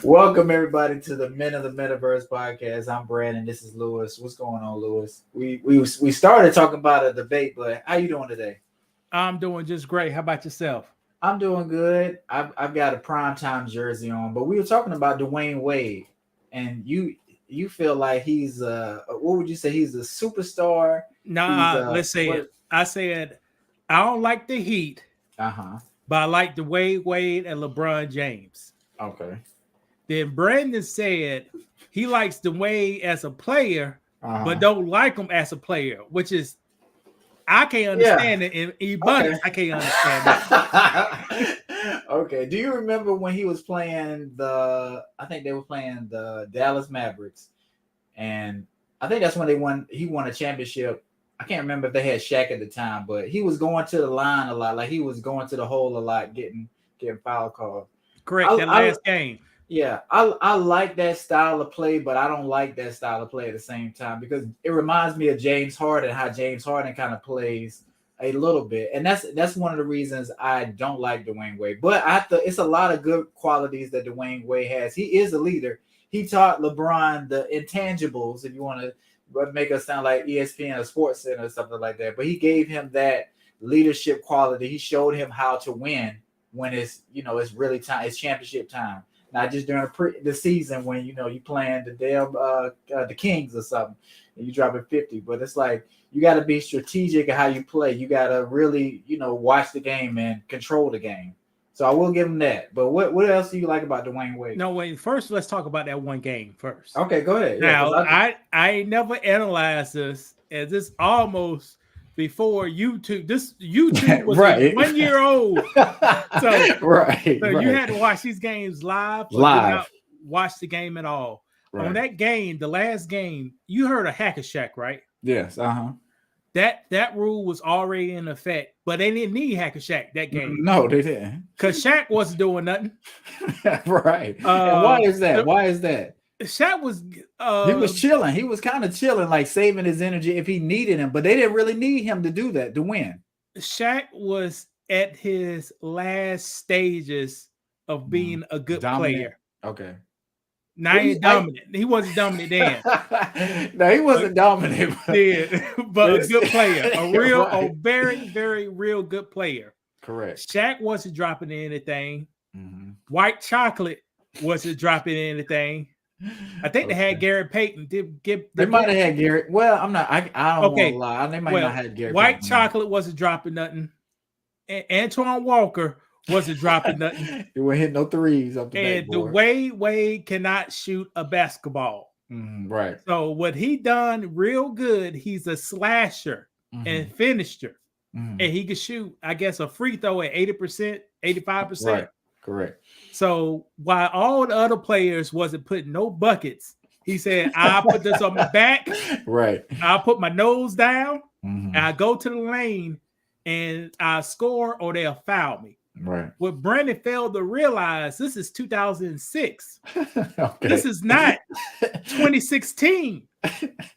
Welcome everybody to the Men of the Metaverse podcast. I'm Brandon. This is Lewis. What's going on, Lewis? We started talking about a debate, but how you doing today? I'm doing just great. How about yourself? I'm doing good. I've got a primetime jersey on, but we were talking about Dwayne Wade, and you feel like he's what would you say? He's a superstar. He's Nah, let's say what? it. I said I don't like the Heat, Uh-huh. but I like the Wade and LeBron James. Okay. Then Brandon said he likes the Wade as a player, but Uh-huh. don't like him as a player, which is I can't Yeah. understand it. In Okay. abundance, I can't understand that. Okay. Do you remember when he was playing I think they were playing the Dallas Mavericks, and I think that's when he won a championship. I can't remember if they had Shaq at the time, but he was going to the line a lot. Like he was going to the hole a lot, getting foul calls. Correct. I, That I last game. yeah, I like that style of play, but I don't like that style of play at the same time because it reminds me of James Harden, how James Harden kind of plays a little bit, and that's one of the reasons I don't like Dwayne Wade. But it's a lot of good qualities that Dwayne Wade has. He is a leader. He taught LeBron the intangibles, if you want to make us sound like ESPN or Sports Center or something like that. But he gave him that leadership quality. He showed him how to win when it's really time. It's championship time, not just during the season when you playing the Kings or something and you dropping 50. But it's like you got to be strategic in how you play. You got to really watch the game and control the game. So I will give him that. But what else do you like about Dwayne Wade? No, wait. First, let's talk about that one game first. Okay, go ahead. Now, I never analyzed this as this almost before YouTube. This YouTube was right. 1 year old, so right. You had to watch these games live. Live. Watch the game at all. Right. On that game, the last game, you heard of Hack a Shack, right? Yes. Uh-huh. That rule was already in effect, but they didn't need Hack a Shack that game. No, they didn't. Because Shaq wasn't doing nothing. Right. And why is that? Why is that? Shaq was he was chilling. He was kind of chilling, like saving his energy if he needed him, but they didn't really need him to do that to win. Shaq was at his last stages of being a good player. Okay. Now he's dominant. He wasn't dominant then. No, he wasn't dominant. But a good player. A very, very real good player. Correct. Shaq wasn't dropping anything. Mm-hmm. White Chocolate wasn't dropping anything. I think they had Gary Payton. They might have had Gary. Well, I'm not. I don't want to lie. They might not have Gary. White Payton. Chocolate wasn't dropping nothing. Antoine Walker wasn't dropping nothing. They weren't hitting no threes up the and the Wade cannot shoot a basketball. Right. So what he done real good, he's a slasher and finisher. And he can shoot, I guess, a free throw at 80%, 85%. Right. Correct. So while all the other players wasn't putting no buckets, he said, I'll put this on my back. Right. I'll put my nose down and I go to the lane and I score or they'll foul me. Right. What Brandon failed to realize, this is 2006. Okay. This is not 2016.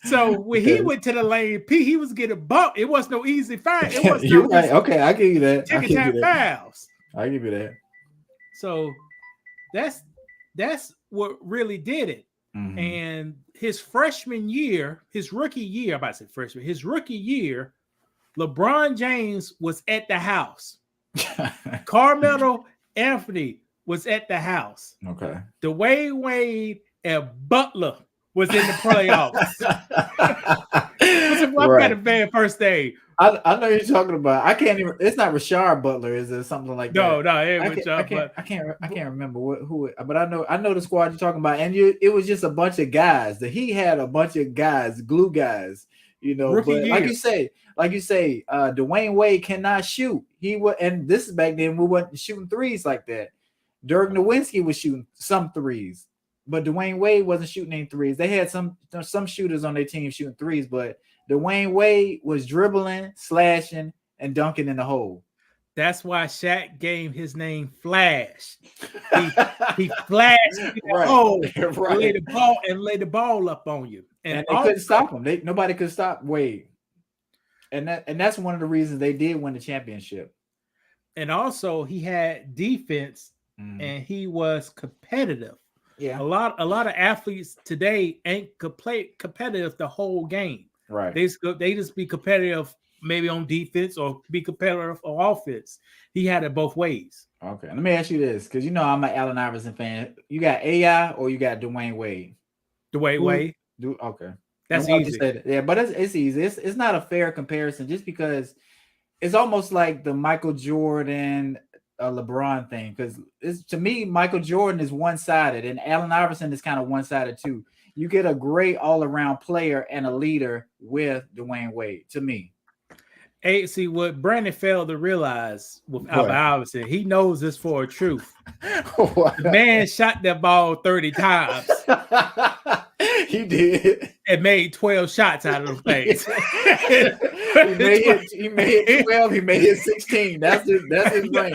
So when he went to the lane, he was getting bumped. It was no easy fight. It was You're right. Okay, I give you that. Ticket fouls. I give you that. So that's what really did it. And his freshman year, his rookie year, I'm about to say freshman, his rookie year, LeBron James was at the house. Carmelo Anthony was at the house. Okay. Dwayne Wade and Butler was in the playoffs. What kind of bad first day? I know you're talking about. I can't even. It's not Rashard Butler, is it? Something like that? No, it ain't Rashard. I can't remember who. But I know the squad you're talking about, and it was just a bunch of guys. He had a bunch of guys, glue guys. But like you say, Dwayne Wade cannot shoot. And this is back then we wasn't shooting threes like that. Dirk Nowitzki was shooting some threes, but Dwayne Wade wasn't shooting any threes. They had some shooters on their team shooting threes, but Dwayne Wade was dribbling, slashing, and dunking in the hole. That's why Shaq gave his name Flash. He flashed in the hole, lay the ball up on you, and they couldn't stop him. Nobody could stop Wade, and that's one of the reasons they did win the championship. And also, he had defense and he was competitive. Yeah. A lot of athletes today ain't competitive the whole game. Right. They just be competitive maybe on defense or be competitive on offense. He had it both ways. Okay. Let me ask you this, because I'm an Allen Iverson fan. You got AI or you got Dwayne Wade? Dwayne Wade. Okay. That's easy. Yeah, but it's easy. It's not a fair comparison just because it's almost like the Michael Jordan LeBron thing, because it's, to me, Michael Jordan is one-sided and Allen Iverson is kind of one-sided too. You get a great all-around player and a leader with Dwayne Wade, to me. Hey, see what Brandon failed to realize with Allen Iverson, he knows this for a truth. The man shot that ball 30 times. He did. And made 12 shots out of the face. he made hit 12. He made hit 16. That's his range.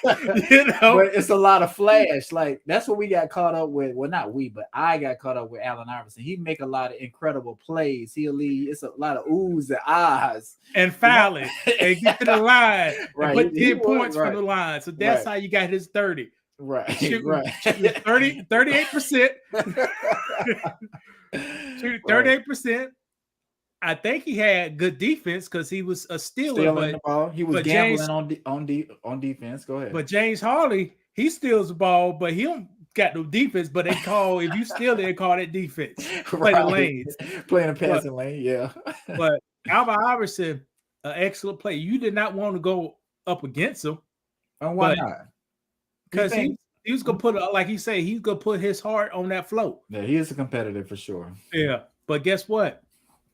But it's a lot of flash. Like, that's what we got caught up with. Well, not we, but I got caught up with Allen Iverson. He make a lot of incredible plays. He'll lead. It's a lot of oohs and ahs. And fouling. And get to the line. Right. And put 10 points from the line. So that's how you got his 30. Right. Shooting, right. 38%. 38%. I think he had good defense because he was a stealer. Stealing the ball. He was gambling on defense. Go ahead. But James Harden, he steals the ball, but he don't got no defense. But they call, if you steal it, they call that defense. Play the lanes. Playing a passing lane, yeah. But Allen Iverson, an excellent player. You did not want to go up against him. And why not? Because he was gonna put, like he said, he's gonna put his heart on that float. Yeah, he is a competitor for sure. Yeah, but guess what?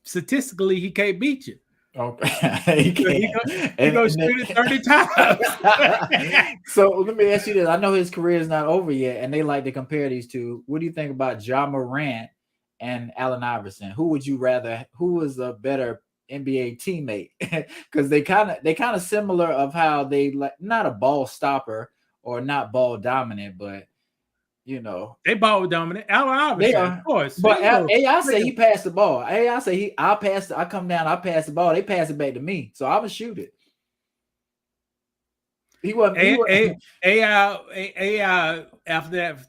Statistically, he can't beat you. Okay, he can't. He goes shoot it 30 times. So let me ask you this: I know his career is not over yet, and they like to compare these two. What do you think about Ja Morant and Allen Iverson? Who would you rather? Who was a better NBA teammate? Because they kind of similar of how they like, not a ball stopper or not ball dominant, but they ball dominant. Allen Iverson, of course. But AI say he passed the ball. AI say I come down, I pass the ball. They pass it back to me, so I would shoot it. He wasn't. AI after that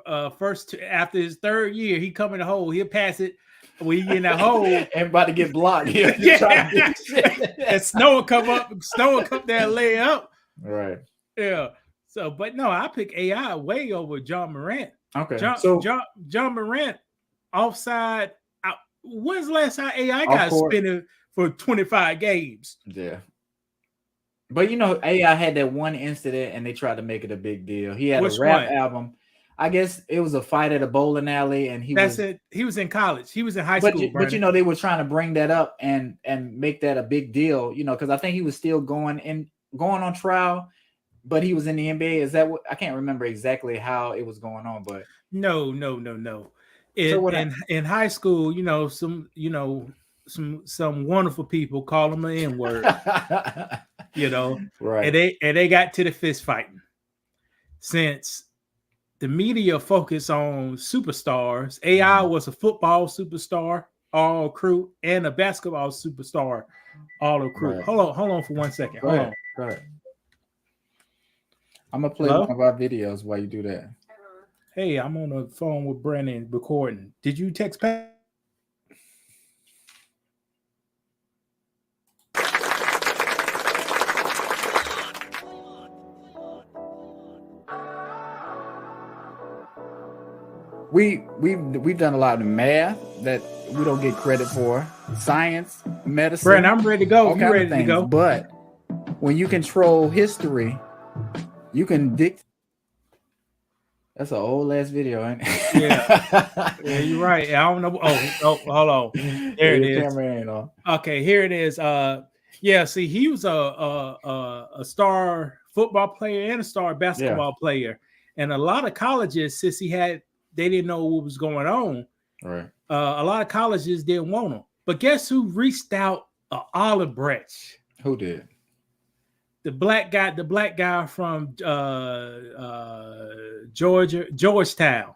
after his third year, he come in the hole. He'll pass it. When he in that hole, everybody get blocked. And Snow will come there and lay up. Right. Yeah. So, but no, I pick AI way over Ja Morant. Okay. Ja Morant offside. When's the last time AI got spinning for 25 games? Yeah. But AI had that one incident and they tried to make it a big deal. He had a rap album. I guess it was a fight at a bowling alley, and he was in college. He was in high school. But they were trying to bring that up and make that a big deal, because I think he was still going on trial, but he was in the NBA. Is that what? I can't remember exactly how it was going on, but no. In high school, some wonderful people call him an N-word, right? And they got to the fist fighting. Since the media focus on superstars, AI was a football superstar, all crew, and a basketball superstar, all crew. Right. Hold on for 1 second. Hold on. Go ahead. I'm gonna play one of our videos while you do that. Hey, I'm on the phone with Brandon recording. Did you text Pat? We've done a lot of math that we don't get credit for, science, medicine. Brandon, I'm ready to go. You ready to go? But when you control history, you can dictate. That's an old ass video, ain't it? Yeah, you're right. I don't know. Oh, hold on. There it is. Camera ain't on. Okay, here it is. See, he was a star football player and a star basketball player, and a lot of colleges, since they didn't know what was going on. Right. A lot of colleges didn't want him. But guess who reached out olive branch? Who did? The black guy from Georgetown.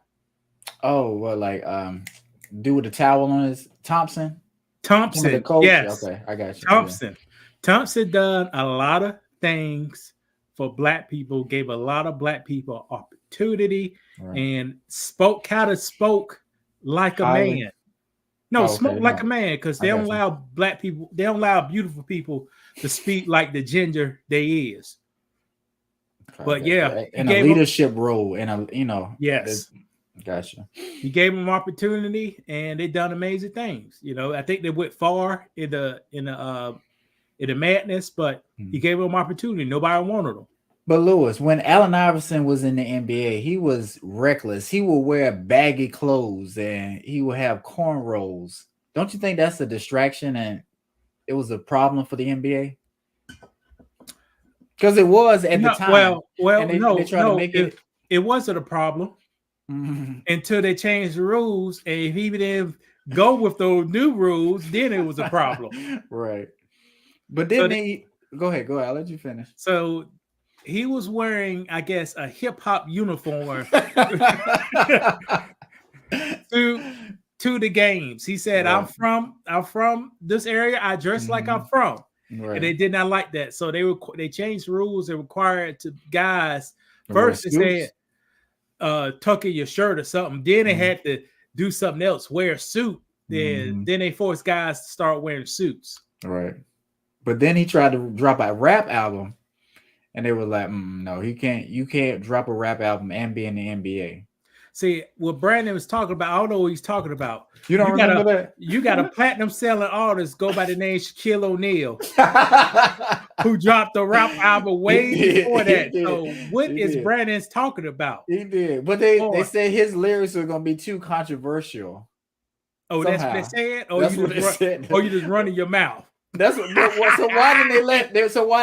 Oh, well, like dude with the towel on his Thompson. Yes. Okay, I got you. Thompson done a lot of things for black people, gave a lot of black people opportunity, Right. and spoke like a Highly. man. No, Oh, spoke okay, like no. a man, because I they got don't you. allow black people, they don't allow beautiful people to speak like the ginger they is. Okay, But I got you. yeah, he In a gave him, leadership role, in a yes, gotcha. he gave them opportunity, and they done amazing things. You know, I think they went far in the madness, but he gave them opportunity. Nobody wanted them. But Lewis, when Allen Iverson was in the NBA, he was reckless. He would wear baggy clothes and he would have cornrows. Don't you think that's a distraction and it was a problem for the NBA? Because it was at the time. Well, and they try to make it. It wasn't a problem until they changed the rules, and if he didn't go with those new rules, then it was a problem. Right. But then go ahead. I'll let you finish. So he was wearing, I guess, a hip hop uniform to the games. He said, right. I'm from this area. I dress like I'm from. Right. And they did not like that. So they changed the rules and required to guys first they said tuck in your shirt or something. Then they had to do something else, wear a suit. Then they forced guys to start wearing suits. Right. But then he tried to drop a rap album. And they were like, no, you can't drop a rap album and be in the NBA. See, what Brandon was talking about, I don't know what he's talking about. You don't remember that? You got a platinum selling artist go by the name Shaquille O'Neal who dropped a rap album way before that. So what is Brandon's talking about? He did. But they said his lyrics are going to be too controversial. Oh, somehow. That's what they said? Or you just running your mouth. That's what. So why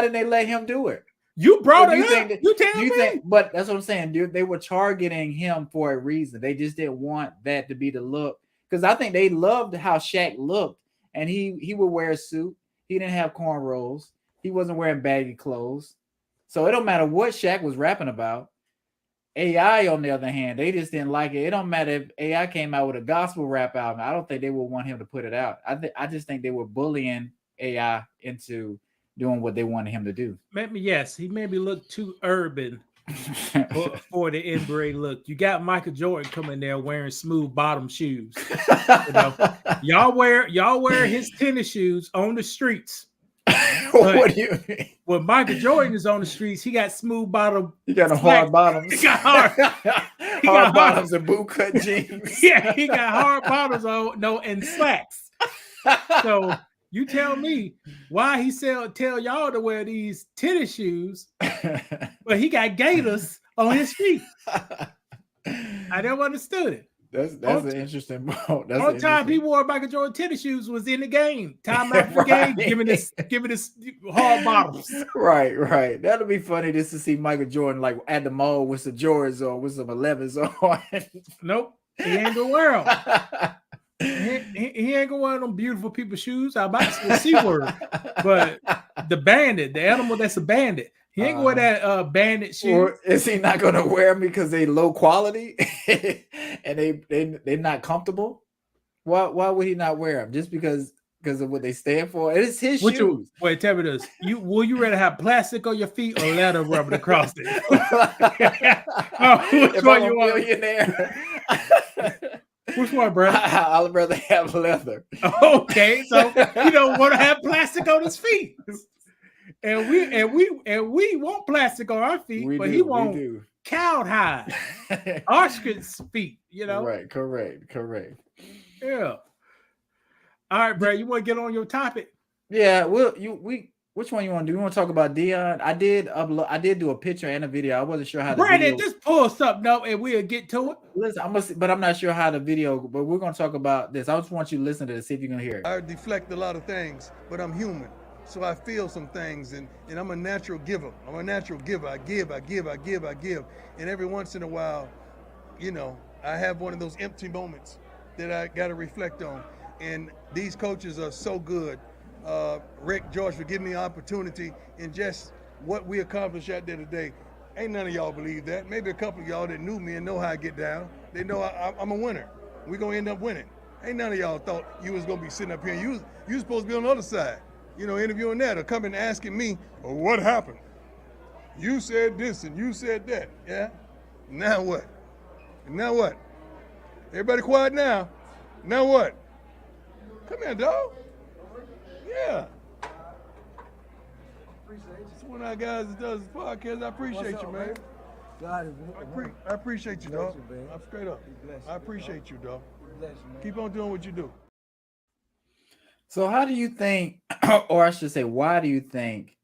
didn't they let him do it? You brought it up. You tell me. But that's what I'm saying, dude. They were targeting him for a reason. They just didn't want that to be the look. Because I think they loved how Shaq looked. And he would wear a suit. He didn't have cornrows. He wasn't wearing baggy clothes. So it don't matter what Shaq was rapping about. AI, on the other hand, they just didn't like it. It don't matter if AI came out with a gospel rap album. I don't think they would want him to put it out. I just think they were bullying AI into doing what they wanted him to do. He maybe looked too urban for the NBA look. You got Michael Jordan coming there wearing smooth bottom shoes. You know? y'all wear his tennis shoes on the streets. What do you mean? When Michael Jordan is on the streets, he got smooth bottom. He got hard bottoms. He got hard bottoms and boot cut jeans. Yeah, he got hard bottoms on, and slacks. So you tell me why he tell y'all to wear these tennis shoes, but he got gators on his feet. I never understood it. That's an interesting point. One time he wore Michael Jordan tennis shoes was in the game. Time after game, giving us hard bottoms. Right. That'll be funny just to see Michael Jordan like at the mall with some Jordans on, with some 11s on. Nope, he ain't gonna wear them. He ain't gonna wear them beautiful people's shoes. I might say the C word, but the bandit, the animal that's a bandit, he ain't gonna wear that bandit shoe. Or is he not gonna wear them because they low quality and they're not comfortable? Why would he not wear them? Just because of what they stand for? It is his shoes. Wait, tell me this: will you rather have plastic on your feet or leather rubbing across it? If I'm a millionaire. Which one, bro? I'd rather have leather. Okay, so you don't want to have plastic on his feet, and we want plastic on our feet, he wants cowhide, ostrich feet. You know, right? Correct. Yeah. All right, bro. You want to get on your topic? Yeah. Which one you want to do? You want to talk about Deion? I did do a picture and a video. I wasn't sure how. Brandon, just pull something up and we'll get to it. Listen, but I'm not sure how the video. But we're gonna talk about this. I just want you to listen to this, see if you can hear it. I deflect a lot of things, but I'm human, so I feel some things, and I'm a natural giver. I'm a natural giver. I give, and every once in a while, I have one of those empty moments that I got to reflect on. And these coaches are so good. Rick, George, for giving me an opportunity, and just what we accomplished out there today. Ain't none of y'all believe that. Maybe a couple of y'all that knew me and know how I get down. They know I'm a winner. We're going to end up winning. Ain't none of y'all thought you was going to be sitting up here. You supposed to be on the other side, interviewing that or coming and asking me, well, what happened? You said this and you said that. Yeah? Now what? Now what? Everybody quiet now. Now what? Come here, dog. Yeah. It's one of our guys that does this podcast. I appreciate you, man. God is I appreciate you, Bless dog. you, man. I'm straight up. Bless you, I appreciate you, dog. bless you, man. Keep on doing what you do. So how do you think, or I should say, why do you think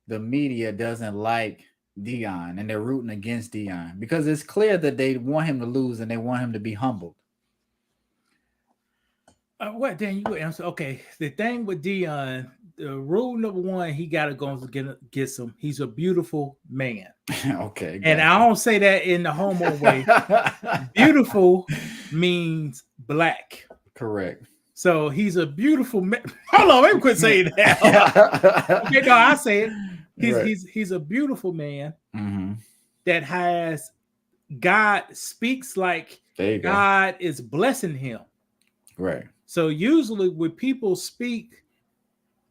the media doesn't like Deion and they're rooting against Deion? Because it's clear that they want him to lose and they want him to be humbled. What Dan? You go answer. Okay, the thing with Deion, the rule number one, he got to go and get some. He's a beautiful man, Okay. and I don't say that in the homo way. Beautiful means black, Correct. so he's a beautiful man. Hold on, let me quit saying that. Okay, no, I say it. He's a beautiful man Mm-hmm. that has God speaks like There you go. God is blessing him. Right. So usually when people speak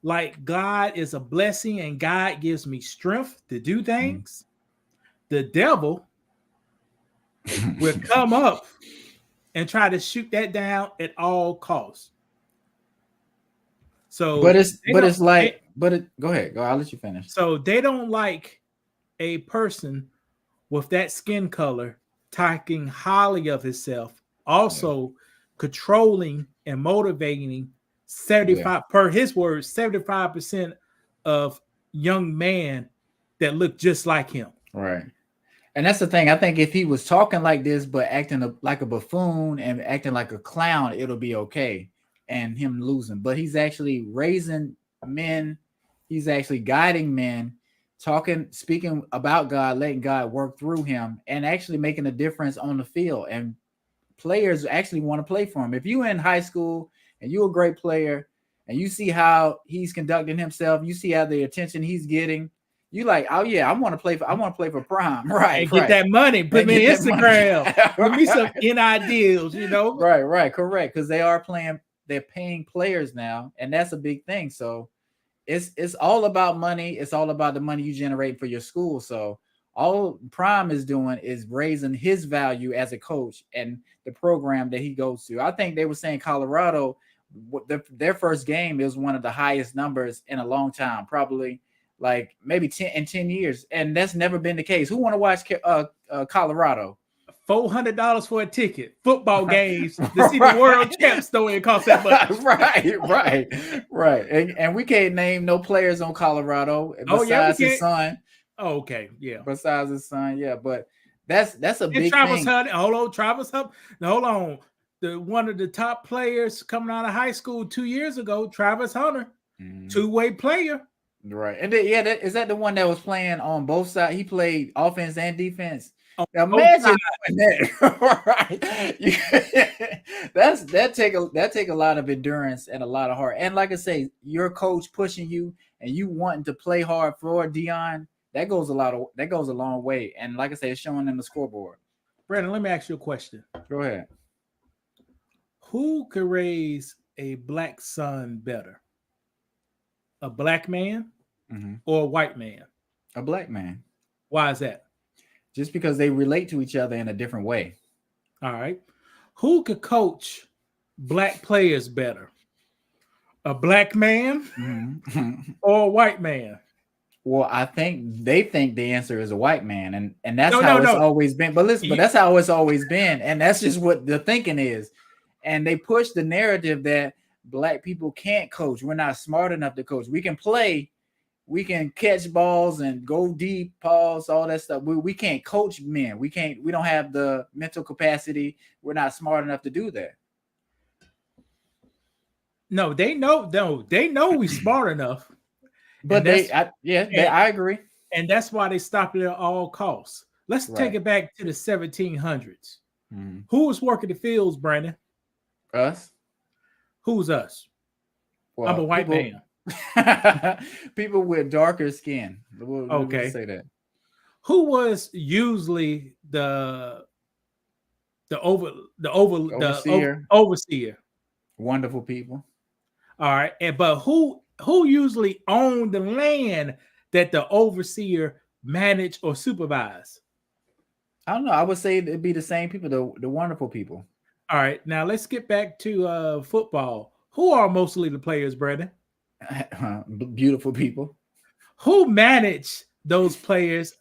like God is a blessing and God gives me strength to do things, the devil will come up and try to shoot that down at all costs. So But go ahead. I'll let you finish. So they don't like a person with that skin color talking highly of himself, also controlling and motivating 75 per his words, 75% of young men that look just like him. Right. And that's the thing. I think if he was talking like this, but acting like a buffoon and acting like a clown, it'll be okay. And him losing, but he's actually raising men. He's actually guiding men, speaking about God, letting God work through him, and actually making a difference on the field. And players actually want to play for him. If you're in high school and you're a great player and you see how he's conducting himself, you see how the attention he's getting, you like, oh yeah, I want to play for Prime, right? And get that money, put me on Instagram, put me some NI deals, Right, correct. Because they're paying players now, and that's a big thing. So it's all about money. It's all about the money you generate for your school. So all Prime is doing is raising his value as a coach and the program that he goes to. I think they were saying Colorado, their first game is one of the highest numbers in a long time, probably like maybe 10 years. And that's never been the case. Who want to watch Colorado? $400 for a ticket. Football games to see the world champs don't even cost that much. Right. And we can't name no players on Colorado besides his son. Oh, okay, yeah. Besides his son, yeah. But that's a big Travis thing. Hunter, Travis Hunter. Hold on. One of the top players coming out of high school 2 years ago, Travis Hunter, two-way player. Right. And is that the one that was playing on both sides? He played offense and defense. Imagine that, right? that take a lot of endurance and a lot of heart. And like I say, your coach pushing you and you wanting to play hard for Deion, that goes a long way. And like I say, it's showing in the scoreboard. Brandon, let me ask you a question. Go ahead. Who could raise a black son better? A black man or a white man? A black man. Why is that? Just because they relate to each other in a different way. All right. Who could coach black players better? A black man or a white man? Well, I think they think the answer is a white man, and that's how it's always been. But listen, that's how it's always been, and that's just what the thinking is. And they push the narrative that black people can't coach. We're not smart enough to coach. We can play. We can catch balls and go deep, pause, all that stuff. We can't coach men. We don't have the mental capacity. We're not smart enough to do that. No, they know we're smart enough. But I agree. And that's why they stop it at all costs. Let's take it back to the 1700s. Who was working the fields, Brandon? Us. Who's us? Well, I'm a white man. People with darker skin. We'll say that. Who was usually the overseer? Wonderful people. All right, but who usually owned the land that the overseer manage or supervise? I don't know. I would say it'd be the same people, the wonderful people. All right, now let's get back to football. Who are mostly the players, Brandon? Beautiful people. Who manage those players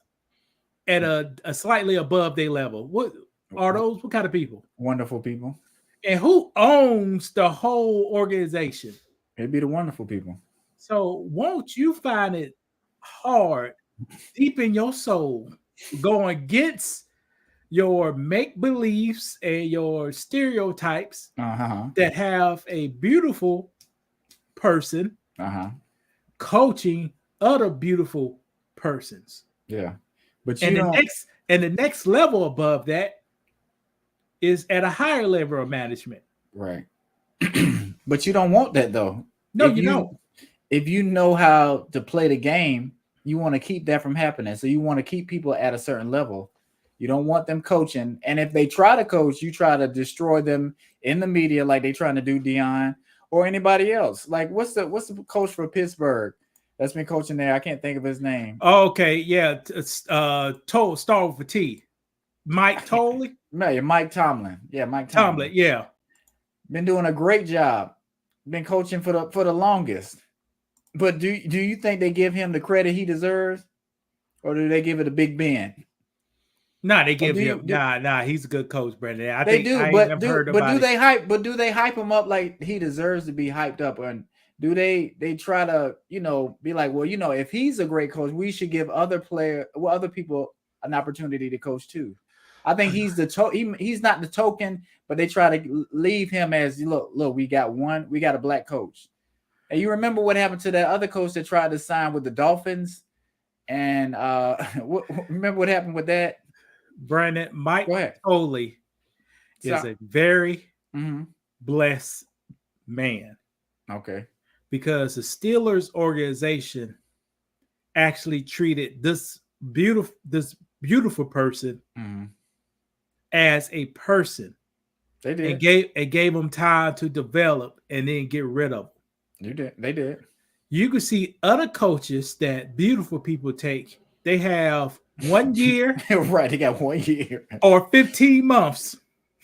at a slightly above their level? What are those? What kind of people? Wonderful people. And who owns the whole organization? It'd be the wonderful people. So won't you find it hard, deep in your soul, going against your make-believes and your stereotypes that have a beautiful person coaching other beautiful persons? Yeah. But the next level above that is at a higher level of management. Right. But you don't want that though. No, you don't. If you know how to play the game, you want to keep that from happening. So you want to keep people at a certain level. You don't want them coaching. And if they try to coach, you try to destroy them in the media like they trying to do Deion or anybody else. Like what's the coach for Pittsburgh that's been coaching there? I can't think of his name. Okay, yeah. Star with a T. Mike Tolley? No, Mike Tomlin. Yeah, Mike Tomlin, yeah. Been doing a great job. Been coaching for the longest. But do you think they give him the credit he deserves? Or do they give it to Big Ben? Nah, they give him. Nah. He's a good coach, Brandon. But do they hype him up like he deserves to be hyped up? And do they try to be like, well, if he's a great coach, we should give other people an opportunity to coach too. I think he's he's not the token, but they try to leave him as look. We got a black coach, and you remember what happened to that other coach that tried to sign with the Dolphins, and remember what happened with that? Brandon, Mike Tolley is a very blessed man. Okay. Because the Steelers organization actually treated this beautiful person as a person. They did. It gave him time to develop and then get rid of him. They did. You can see other coaches that beautiful people take. They have 1 year. Right. They got 1 year. Or 15 months.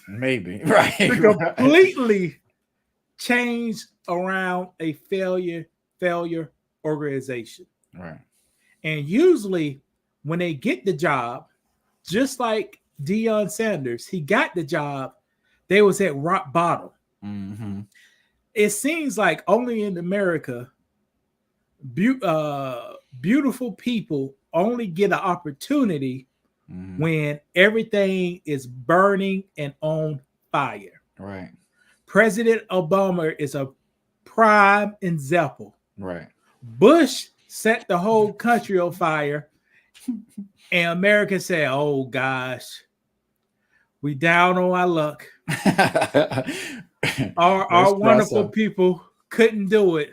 Maybe. Right. To completely change around a failure organization. Right. And usually when they get the job, just like Deion Sanders, he got the job, they was at rock bottom. Mm-hmm. It seems like only in America, beautiful people only get an opportunity when everything is burning and on fire. Right. President Obama is a prime example. Right. Bush set the whole country on fire, and America said, "Oh gosh, we down on our luck. Our wonderful people couldn't do it.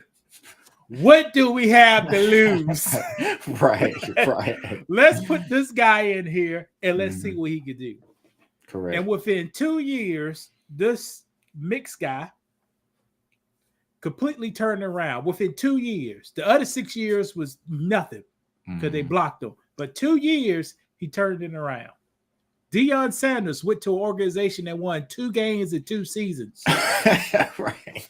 What do we have to lose?" Right. Let's put this guy in here and let's see what he can do. Correct. And within 2 years, this mixed guy completely turned around. Within 2 years, the other 6 years was nothing because they blocked him. But 2 years, he turned it around. Deion Sanders went to an organization that won 2 games in 2 seasons. Right.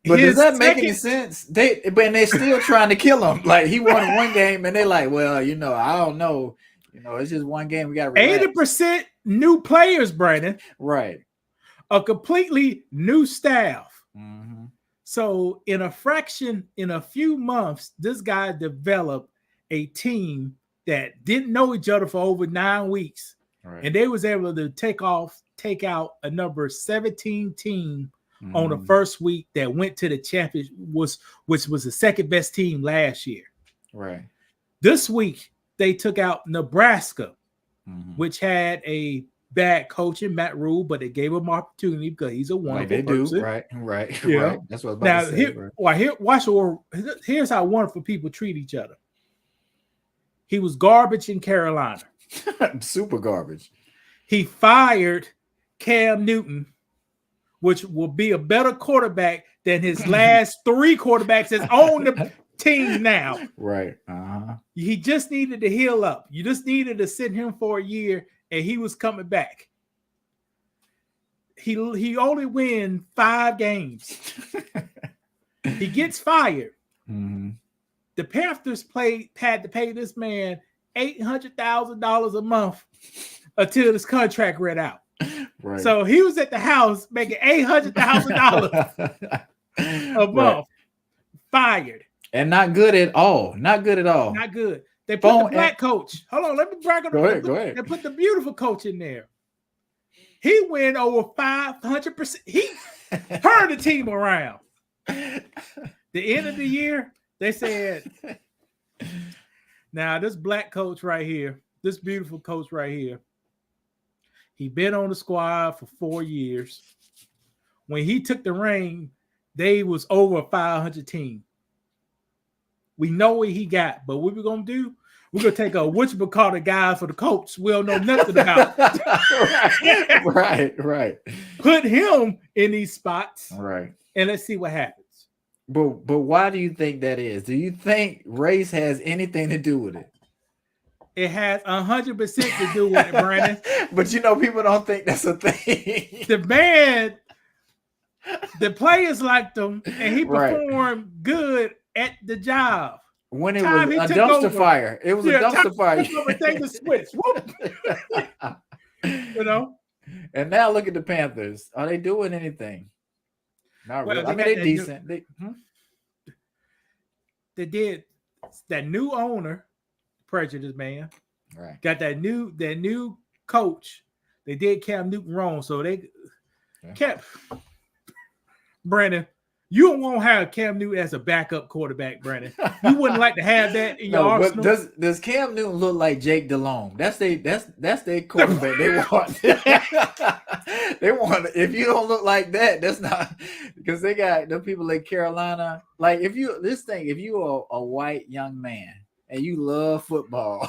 But does that make any sense? They're still trying to kill him. Like he won 1 game, and they're like, "Well, I don't know. It's just 1 game. We got 80% new players, Brandon. Right. A completely new staff. Mm-hmm. So in a few months, this guy developed a team that didn't know each other for over 9 weeks, and they was able to take out a number 17 team on the first week that went to the championship, which was the second best team last year. Right. This week they took out Nebraska, which had a bad coach in Matt Rule, but they gave him opportunity because he's a wonderful person. Right. Yeah. Right. That's what I was about to say. Here's how wonderful people treat each other. He was garbage in Carolina. Super garbage. He fired Cam Newton, which will be a better quarterback than his last 3 quarterbacks that's on the team now. Right. Uh-huh. He just needed to heal up. You just needed to sit him for a year, and he was coming back. He only win 5 games. He gets fired. Mm-hmm. The Panthers had to pay this man $800,000 a month until his contract ran out. Right. So he was at the house making $800,000 a month, fired. And not good at all. Not good at all. Not good. They put the black coach. Hold on, let me brag on. Go ahead. They put the beautiful coach in there. He went over 500%. He turned the team around. The end of the year, they said, now this black coach right here, this beautiful coach right here, he been on the squad for 4 years. When he took the ring, they was over a 500 team. We know what he got, but what we're going to do, we're going to take a whatchamacallit guy for the coach we don't know nothing about. Right. Put him in these spots. Right. And let's see what happens. But why do you think that is? Do you think race has anything to do with it? It has 100% to do with it, Brandon. But people don't think that's a thing. The man, the players liked him, and he performed good at the job. When it was a dumpster fire. It was a dumpster fire. Take the switch. And now look at the Panthers. Are they doing anything? Not really. I mean, they're decent. They did. That new owner, prejudice man, right? Got that new coach. They did Cam Newton wrong, so they kept Brandon. You won't have Cam Newton as a backup quarterback, Brandon. You wouldn't like to have that in your arsenal. But does Cam Newton look like Jake Delhomme? That's their quarterback. They want. They want. If you don't look like that, that's not because they got the people in Carolina. Like if you are a white young man and you love football,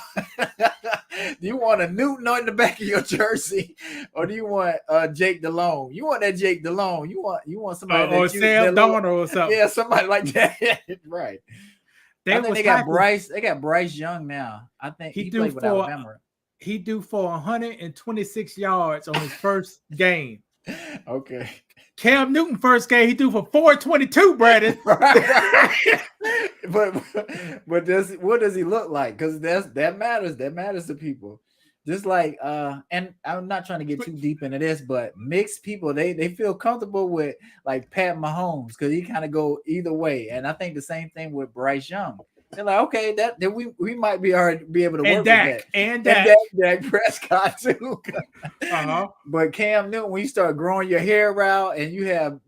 do you want a Newton on the back of your jersey, or do you want Jake Delhomme? You want that Jake Delhomme. You want somebody or Sam Darnold or something. Yeah, somebody like that. Right. I think they got Bryce. They got Bryce Young now. I think he played with Alabama. He due for 126 yards on his first game. Okay. Cam Newton first game, he threw for 422, Brandon. Right. But what does he look like? Because that matters. That matters to people. Just like and I'm not trying to get too deep into this, but mixed people they feel comfortable with like Pat Mahomes because he kind of go either way. And I think the same thing with Bryce Young. They're like, okay, that we might be able to work with that. And Dak Prescott too. Uh-huh. But Cam Newton, when you start growing your hair out and you have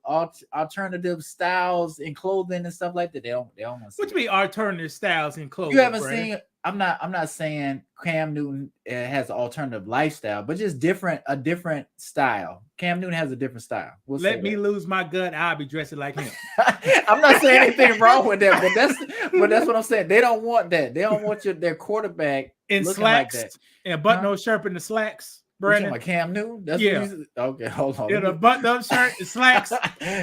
alternative styles in clothing and stuff like that, they don't want to see. What do you mean alternative styles in clothing? You haven't seen. I'm not saying Cam Newton has an alternative lifestyle, but just a different style. Cam Newton has a different style. Let me lose my gut. I'll be dressing like him. I'm not saying anything wrong with that, but that's what I'm saying. They don't want that. They don't want their quarterback in slacks like that. And button-up shirt in the slacks. Brandon, like Cam Newton. That's okay. Hold on. In a button-up shirt and slacks,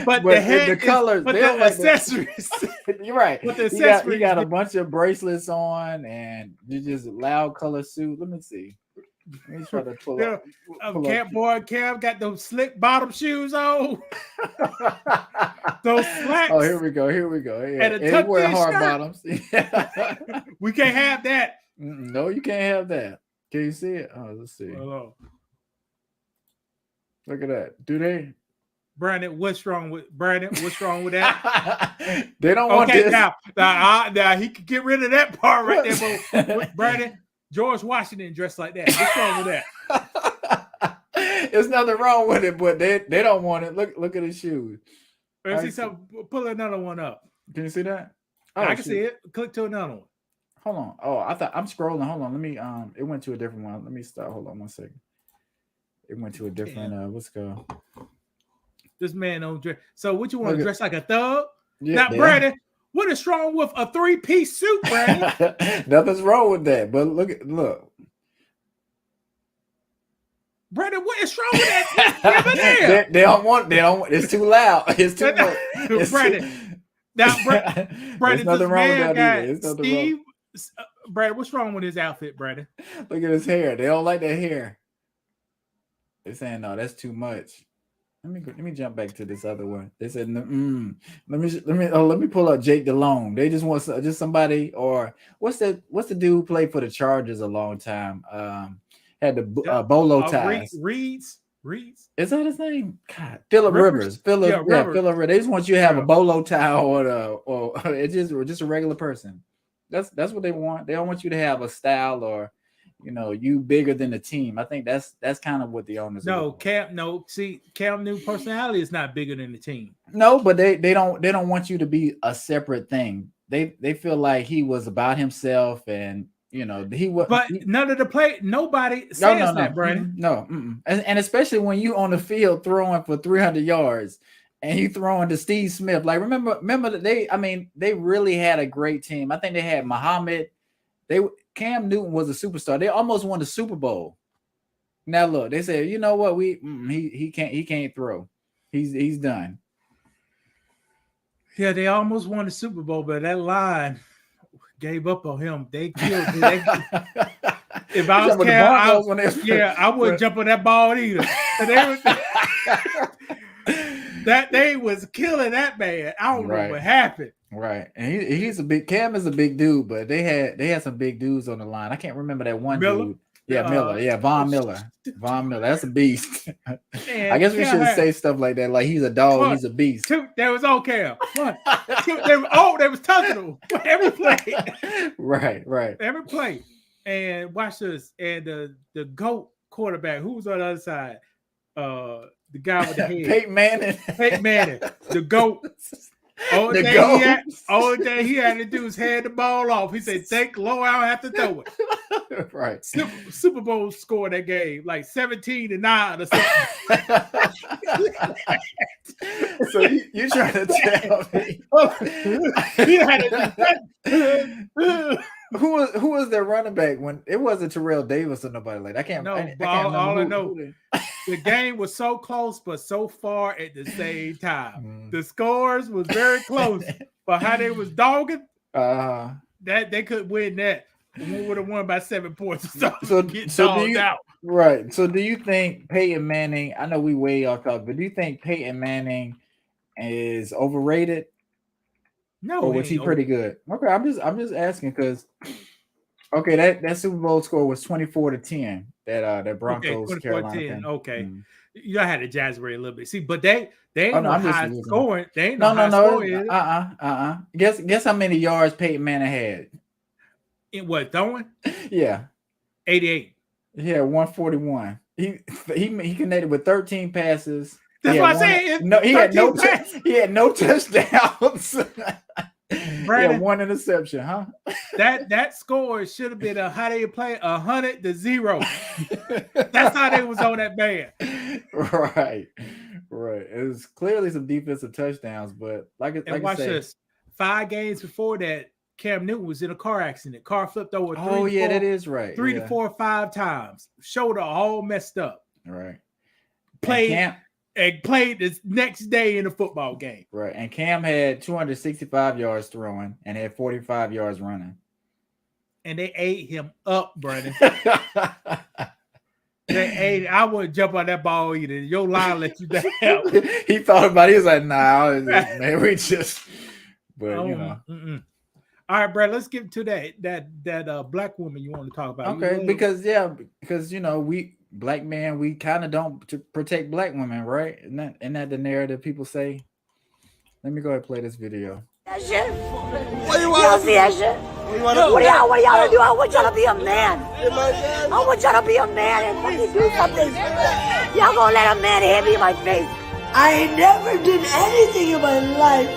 but the colors, but the accessories. You're right. But the accessories, he got a bunch of bracelets on, and you just loud color suit. Let me see. Let me try to pull up. Cam got those slick bottom shoes on. Those slacks. Oh, here we go. Yeah. And a wear hard bottoms. We can't have that. No, you can't have that. Can you see it? Oh, let's see. Hello. Look at that. Do they? Brandon, what's wrong with that? They don't want this. Now he could get rid of that part right there. But Brandon, George Washington dressed like that. What's wrong with that? There's nothing wrong with it, but they don't want it. Look at his shoes. Let's see something. Pull another one up. Can you see that? Oh, I can see it. Click to another one. Hold on. Oh, I thought I'm scrolling. Hold on. Let me it went to a different one. Let me start. Hold on 1 second. It went to a different let's go. This man don't dress. So what you want to dress like a thug? Yeah, now, Brandon, what is wrong with a 3-piece suit, Brandon? Nothing's wrong with that. But look. Brandon, what is wrong with that? They don't want it's too loud. It's too much. Brandon. Now, There's Brandon, nothing this wrong with man that either. got There's nothing Steve. Brandon, what's wrong with his outfit, Brandon? wrong. Look at his hair. They don't like that hair. They're saying no, that's too much. Let me jump back to this other one. They said, let me pull up Jake Delhomme. They just want just somebody, or what's the dude who played for the Chargers a long time? Had the bolo ties. Reeds. Is that his name? God, Phillip Rivers. Phillip Rivers. They just want you to have a bolo tie or it's just a regular person. That's what they want. They don't want you to have a style or you bigger than the team. I think that's kind of what the owners. Cam Newton's personality is not bigger than the team. No, but they don't want you to be a separate thing. They feel like he was about himself, and he was. But none of the play, nobody says that, Brandon. No, and especially when you on the field throwing for 300 yards and you throwing to Steve Smith. Like remember that they really had a great team. I think they had Muhammad. Cam Newton was a superstar. They almost won the Super Bowl. Now look, they said, you know what? He can't throw. He's done. Yeah, they almost won the Super Bowl, but that line gave up on him. They killed him. If I was Cam, I wouldn't jump on that ball either. They was killing that man. I don't know what happened. Right, and Cam is a big dude, but they had some big dudes on the line. I can't remember that one dude. Yeah, Miller. Yeah, Von Miller. That's a beast. I guess we should say stuff like that. Like he's a dog, he's a beast. There was all Cam. They was touching him every play. Right. Every play. And watch this. And the GOAT quarterback, who was on the other side? The guy with the head. Peyton Manning. The GOAT. Only thing he had to do was hand the ball off. He said, "Thank Lord, I don't have to throw it." Right. Super Bowl score that game like 17-9 or something. So you trying to tell me who was their running back when it wasn't Terrell Davis or nobody like that? I can't. All I know. The game was so close, but so far at the same time. The scores was very close, but how they was dogging, that they could win that. We would have won by 7 points. So do you, out. Right. So do you think Peyton Manning? I know we way off topic, but do you think Peyton Manning is overrated? No, or was he pretty good? Okay, I'm just asking because that Super Bowl score was 24-10. That Broncos Carolina thing. Okay. You had to exaggerate a little bit. See, but they ain't high scoring. They ain't high scoring. Guess how many yards Peyton Manning had? In what, throwing? Yeah. 88. Yeah, 141. He connected with 13 passes. That's what I said. He had no touchdowns. Brandon, one interception, huh? That score should have been how they play 100-0. That's how they was on that band. Right. It was clearly some defensive touchdowns, but like watch this. 5 games before that, Cam Newton was in a car accident. Car flipped over. That is right. 3 to 4 or 5 times. Shoulder all messed up. Right. Played this next day in a football game. Right. And Cam had 265 yards throwing and had 45 yards running. And they ate him up, Brandon. I wouldn't jump on that ball either. Your line let you down. He thought about it. He was like, nah, man, we just, but All right, Brad, let's get to that black woman you want to talk about. Okay, because we black men, we kind of don't protect black women, right? Isn't that the narrative people say? Let me go ahead and play this video. That shit? What do you want to see that shit? What y'all do? I want y'all to be a man. I want y'all to be a man and fucking do something. Y'all gonna let a man hit me in my face. I never did anything in my life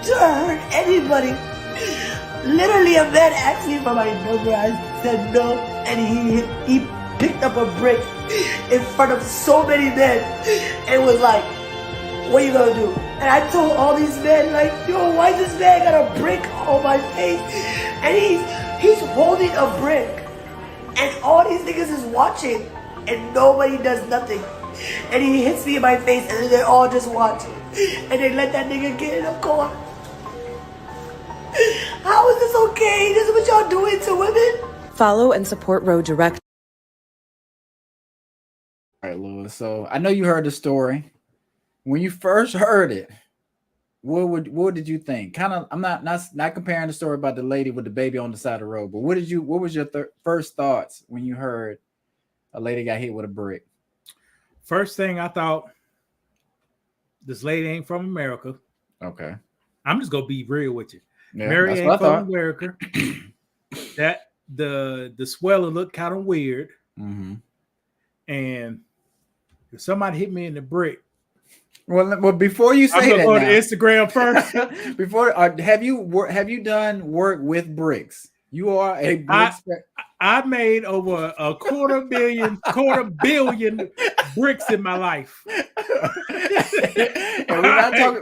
to hurt anybody. Literally, a man asked me for my number. I said no, and he picked up a brick in front of so many men and was like, "What are you gonna do?" And I told all these men, like, "Yo, why this man got a brick on my face?" And he's holding a brick, and all these niggas is watching, and nobody does nothing. And he hits me in my face, and they're all just watching, and they let that nigga get in the car. How is this okay? This is what y'all doing to women? Follow and support Road Direct. All right, Louis. So I know you heard the story. When you first heard it, what did you think? Kind of, I'm not comparing the story about the lady with the baby on the side of the road, but what was your first thoughts when you heard a lady got hit with a brick? First thing I thought, this lady ain't from America. Okay. I'm just gonna be real with you. Yeah, Mary that's ain't what I from thought. America. That the swelling looked kind of weird. Mm-hmm. And if somebody hit me in the brick, Well, before you I'm say gonna that, go now, to Instagram first. before have you done work with bricks? You are a brick. I made over a quarter billion bricks in my life. And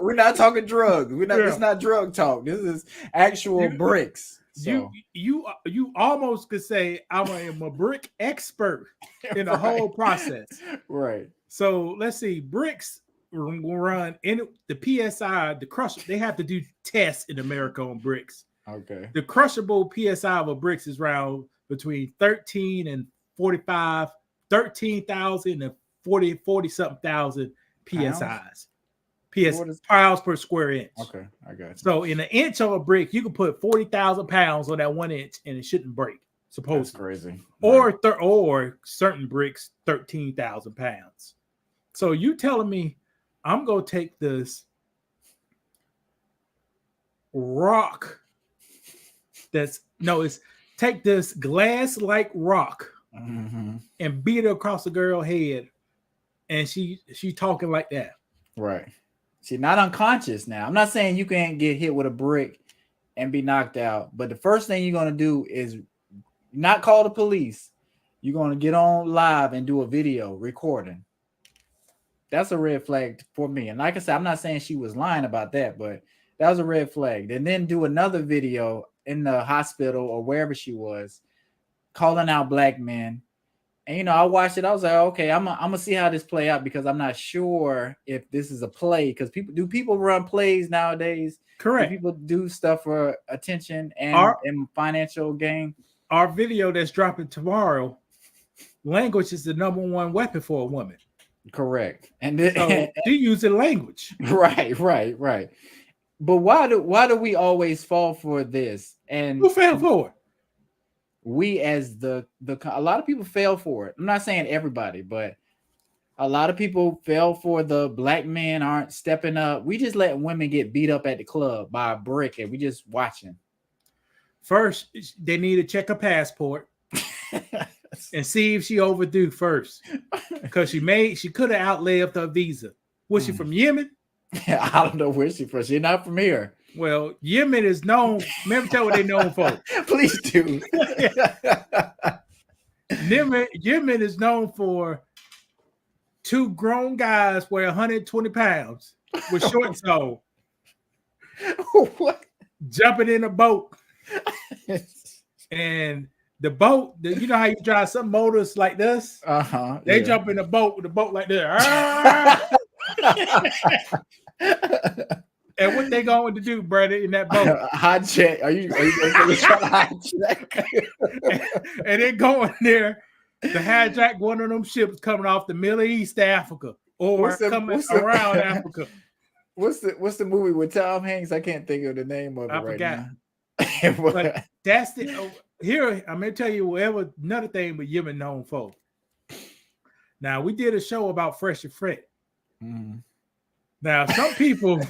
we're not talking drugs. It's not drug talk. This is actual bricks. So. You almost could say I am a brick expert in the whole process. Right. So let's see, bricks will run in the PSI, the crush. They have to do tests in America on bricks. Okay. The crushable PSI of a bricks is around between 13 and 45, 13,000 and 40 something thousand PSIs. Pounds per square inch. Okay, I got you. So in an inch of a brick, you can put 40,000 pounds on that 1 inch and it shouldn't break. Supposedly. That's crazy. Or certain bricks, 13,000 pounds. So you telling me I'm gonna take this rock take this glass-like rock and beat it across the girl's head, and she talking like that. Right. She's not unconscious now. I'm not saying you can't get hit with a brick and be knocked out, but the first thing you're gonna do is not call the police. You're gonna get on live and do a video recording. That's a red flag for me. And like I said, I'm not saying she was lying about that, but that was a red flag. And then do another video in the hospital or wherever she was, calling out black men. And I watched it. I was like, okay, I'm gonna see how this play out, because I'm not sure if this is a play. Because people run plays nowadays. Correct. Do people do stuff for attention and financial gain. Our video that's dropping tomorrow, language is the number one weapon for a woman. Correct. And so she using language. Right. But why do we always fall for this? And who fell for it? We as a lot of people fell for it. I'm not saying everybody, but a lot of people fell for the black men aren't stepping up. We just let women get beat up at the club by a brick and we just watching. First, they need to check her passport and see if she overdue first, because she could have outlived her visa. Was she from Yemen? I don't know where she's from. She's not from here. Well, Yemen is known. Let me tell you what they're known for. Please do. Yemen is known for two grown guys weigh 120 pounds with shorts on. What? Jumping in a boat. And the boat, you know how you drive some motors like this? They jump in the boat with the boat like this. And what they going to do, brother, in that boat? Hijack. Are you going to try to hijack? And they're going there to hijack one of them ships coming off the Middle East to Africa or coming around Africa. What's the movie with Tom Hanks? I can't think of the name of it right now. But that's here. I'm gonna tell you another thing but Yemen known for. Now we did a show about Fresh and Fret. Mm. Now some people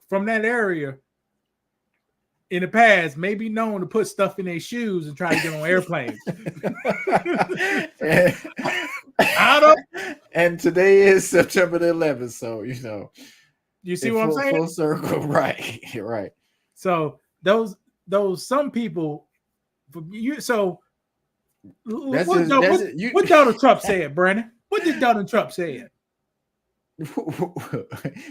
from that area in the past may be known to put stuff in their shoes and try to get on airplanes. And today is September the 11th, so you see what I'm saying? Full circle, right. So those some people, So what Donald Trump said, Brandon? What did Donald Trump say?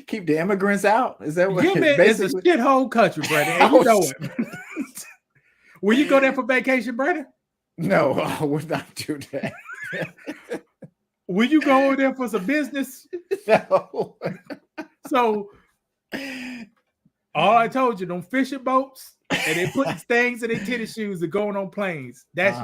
Keep the immigrants out. Is that what? Yemen is a shithole country, Brandon. And you know it. Will you go there for vacation, Brandon? No, I would not do that. Will you go over there for some business? No. So All I told you, them fishing boats, and they putting things in their tennis shoes and going on planes. That's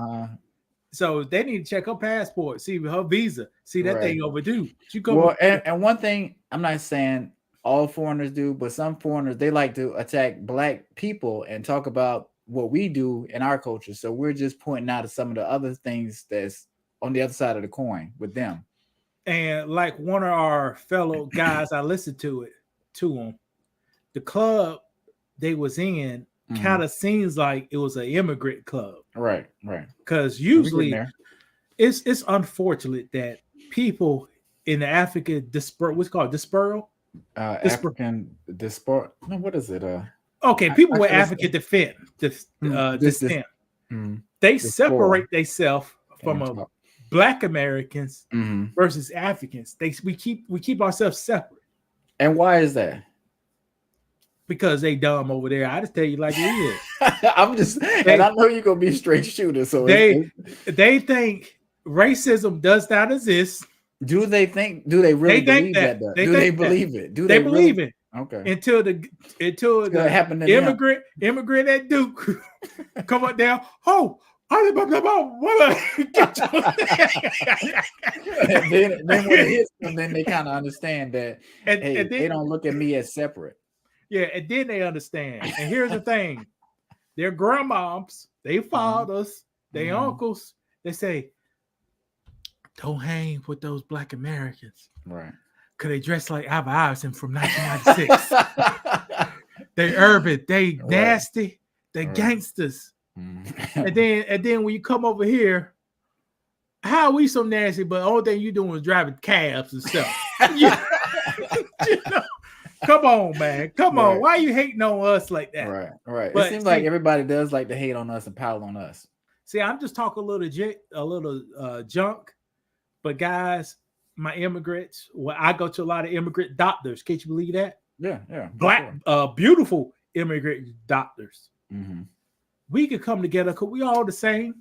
so they need to check her passport, see her visa, see that thing overdue. Well, and one thing, I'm not saying all foreigners do, but some foreigners, they like to attack Black people and talk about what we do in our culture. So we're just pointing out some of the other things that's on the other side of the coin with them. And like one of our fellow guys, I listened to him. The club they was in kind of seems like it was an immigrant club. Right. Because usually it's unfortunate that people in the African what's called diaspora? African diaspora. No, what is it? Okay, people with African descent. They separate themselves from Black Americans versus Africans. We keep ourselves separate. And why is that? Because they dumb over there. I just tell you like it is. And I know you're gonna be a straight shooter. So they think racism does not exist. Do they really believe that? Do they believe it? Do they believe it? Okay. Until the immigrant at Duke come up down. Oh, then when it hits them, then they kind of understand that and then, they don't look at me as separate. Yeah, and then they understand. And here's the thing: their grandmoms, their fathers, their uncles, they say, "Don't hang with those Black Americans, right? Because they dress like Alva Iverson from 1996. They urban, they nasty, they gangsters." And then when you come over here, how are we so nasty? But the only thing you doing is driving cabs and stuff. You know? Come on, man. Come on. Why are you hating on us like that? Right. But it seems like everybody does like to hate on us and pile on us. See, I'm just talking a little junk. But guys, my immigrants, I go to a lot of immigrant doctors. Can't you believe that? Yeah. Black, beautiful immigrant doctors. Mm-hmm. We could come together because we all the same.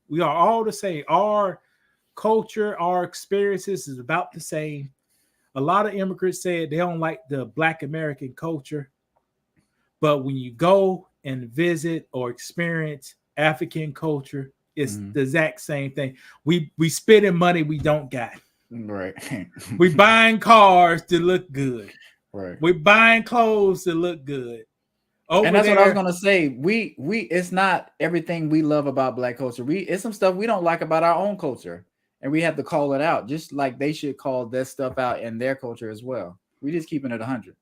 We are all the same. Our culture, our experiences is about the same. A lot of immigrants said they don't like the Black American culture. But when you go and visit or experience African culture, it's the exact same thing. We spending money we don't got. Right. We buying cars to look good. Right. We buying clothes to look good. And that's what I was gonna say. We it's not everything we love about Black culture. It's some stuff we don't like about our own culture. And we have to call it out, just like they should call that stuff out in their culture as well. We just keeping it 100.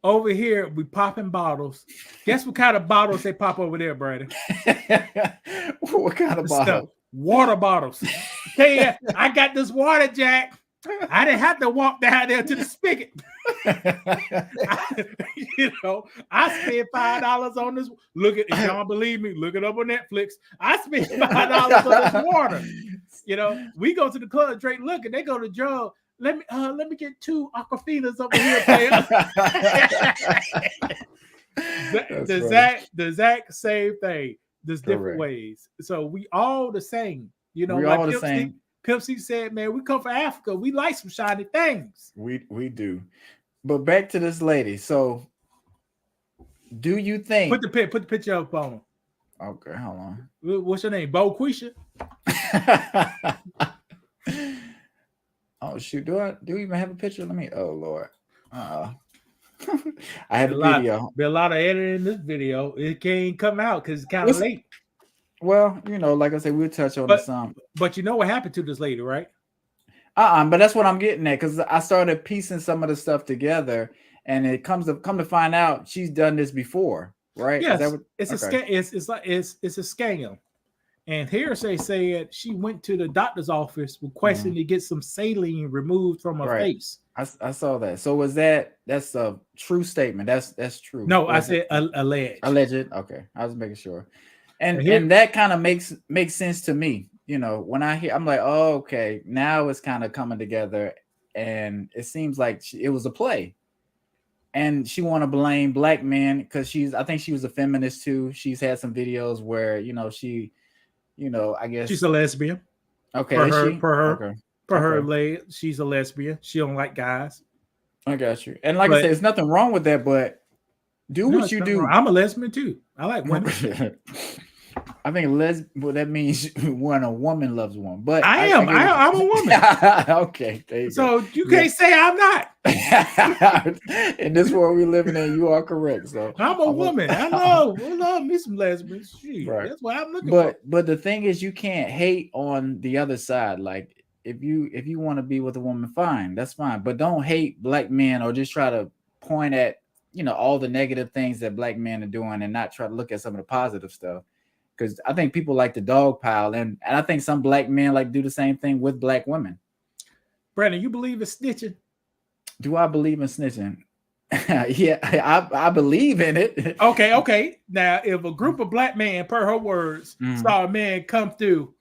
Over here, we popping bottles. Guess what kind of bottles they pop over there, Brandon? What kind of bottle? Water bottles. Hey, I got this water, Jack. I didn't have to walk down there to the spigot. I spent $5 on this. If you don't believe me, look it up on Netflix. I spent $5 on this water. We go to the club, Drake. Look, and they go to Joe. Let me get 2 Aquafinas over here, player. The exact same thing. There's different ways. So we all the same. We all the same. Pimp C said, "Man, we come from Africa. We like some shiny things." We do. But back to this lady. So, do you think? Put the picture up on him. Okay, hold on. What's your name? Bo Quisha? Oh shoot! Do we even have a picture? Let me. Oh Lord. I had a video. Be a lot of editing in this video. It can't come out because it's kind of late. Well, like I said, we'll touch on some. But you know what happened to this lady, right? But that's what I'm getting at, because I started piecing some of the stuff together, and it come to find out she's done this before, right? Yes, it's a scam. And hearsay said she went to the doctor's office requesting to get some saline removed from her face. I saw that. So that's a true statement? That's true. No, I said alleged. Alleged. Okay, I was making sure. And that kind of makes sense to me. When I hear, I'm like, oh, okay, now it's kind of coming together, and it seems like it was a play. And she want to blame Black men because I think she was a feminist too. She's had some videos where she, I guess she's a lesbian. Okay, for her, she's a lesbian. She don't like guys. I got you. And like I But- said, there's nothing wrong with that, but do No, what it's you not do. wrong. I'm a lesbian too. I like women. I think well, that means when a woman loves one. But I am. I'm a woman. Okay, there you So go. you can't say I'm not. In this world we living in, you are correct. So I'm a woman. I love me some lesbians. Shit, Right. that's what I'm looking for. But the thing is, you can't hate on the other side. Like if you want to be with a woman, fine, that's fine. But don't hate black men or just try to point at all the negative things that black men are doing and not try to look at some of the positive stuff. Because I think people like to dogpile, and I think some black men like to do the same thing with black women. Brandon, you believe in snitching? Do I believe in snitching? Yeah, I believe in it. Okay. Now, if a group of black men, per her words, saw a man come through,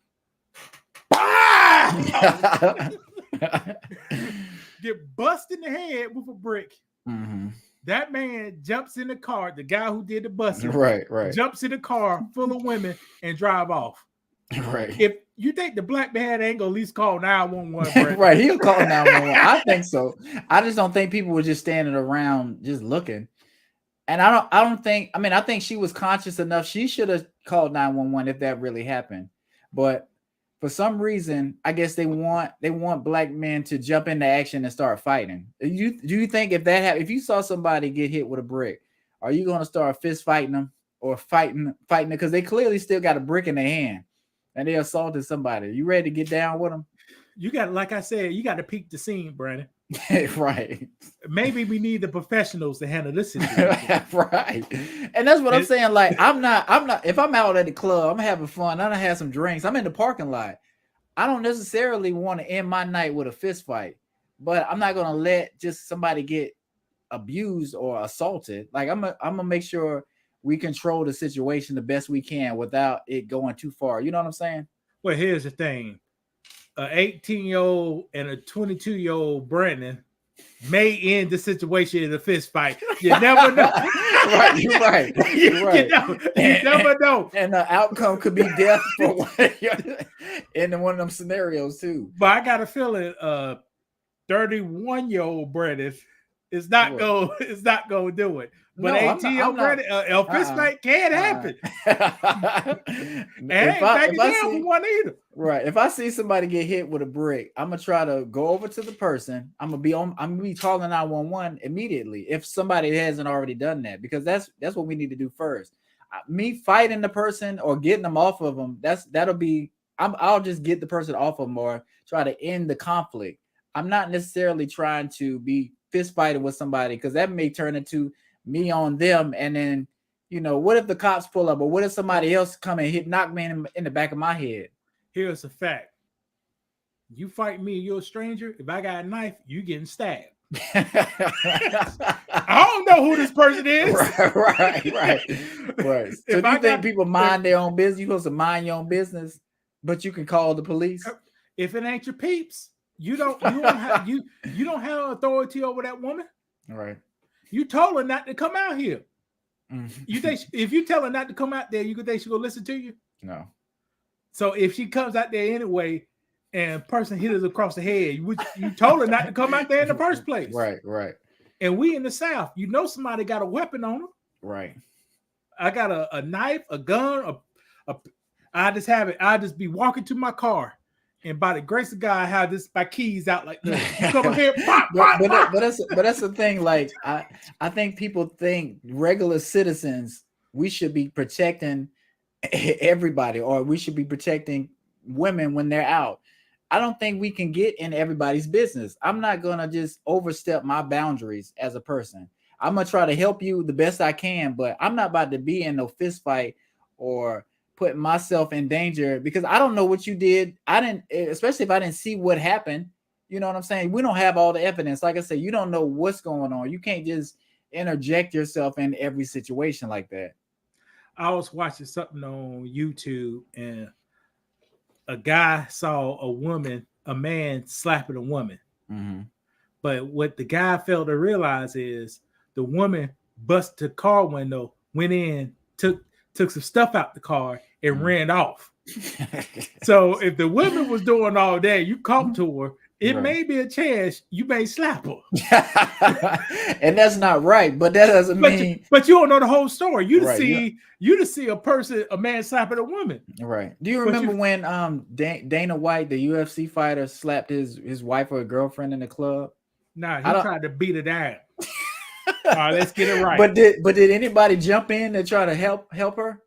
get busted in the head with a brick, that man jumps in the car, the guy who did the busting, right, jumps in the car full of women and drive off. Right. If you think the black man ain't gonna at least call 911, right, he'll call 911. I think so. I just don't think people were just standing around just looking. And I think I think she was conscious enough. She should have called 911 if that really happened. But for some reason, I guess they want black men to jump into action and start fighting. Do you think if that happened, if you saw somebody get hit with a brick, are you going to start fist fighting them or fighting because they clearly still got a brick in their hand and they assaulted somebody? You ready to get down with them? You got, like I said, you got to peek the scene, Brandon. Right. Maybe we need the professionals to handle this situation. Right. And that's what I'm saying. Like, I'm not, if I'm out at the club, I'm having fun, I done had some drinks, I'm in the parking lot, I don't necessarily want to end my night with a fist fight, but I'm not going to let just somebody get abused or assaulted. Like, I'm gonna make sure we control the situation the best we can without it going too far. You know what I'm saying? Well, here's the thing. An 18-year-old and a 22-year-old Brandon may end the situation in a fist fight. You never know. Right, you're right. You're right. You never know. And the outcome could be death for in one of them scenarios too. But I got a feeling 31-year-old Brandon is not going to do it. But 18-year-old Brandon, a fist fight can happen. And ain't backing down for one either. Right. If I see somebody get hit with a brick, I'm gonna try to go over to the person. I'm gonna be calling 911 immediately if somebody hasn't already done that, because that's what we need to do first. Me fighting the person or getting them off of them, I'll just get the person off of them or try to end the conflict. I'm not necessarily trying to be fist fighting with somebody, because that may turn into me on them, and then what if the cops pull up, or what if somebody else come and knock me in the back of my head? Here's a fact. You fight me, you're a stranger. If I got a knife, you getting stabbed. I don't know who this person is. Right. So you think people mind their own business? You're supposed to mind your own business, but you can call the police? If it ain't your peeps, you don't have authority over that woman. Right. You told her not to come out here. Mm-hmm. You think if you tell her not to come out there, you think she's gonna listen to you? No. So if she comes out there anyway, and a person hit us across the head, you told her not to come out there in the first place. Right. And we in the South, somebody got a weapon on them. Right. I got a knife, a gun, I just be walking to my car. And by the grace of God, I have my keys out like this. You come here, pop. But that's the thing. Like, I think people think regular citizens, we should be protecting everybody, or we should be protecting women when they're out. I don't think we can get in everybody's business. I'm not gonna just overstep my boundaries as a person. I'm gonna try to help you the best I can, but I'm not about to be in no fist fight or putting myself in danger, because I don't know what you did. Especially if I didn't see what happened. You know what I'm saying? We don't have all the evidence. Like I said, you don't know what's going on. You can't just interject yourself in every situation like that. I was watching something on YouTube, and a guy saw a man slapping a woman. Mm-hmm. But what the guy failed to realize is the woman busted the car window, went in, took some stuff out the car, and ran off. So if the woman was doing all that, you come to her it Right. may be a chance you may slap her. And that's not right, but that doesn't mean But you don't know the whole story. You to Right, see a man slapping a woman. right. Do you But remember when Dana White, the UFC fighter, slapped his wife or girlfriend in the club? Nah, I he don't- tried to beat her down. All right, let's get it right. But did anybody jump in to try to help her?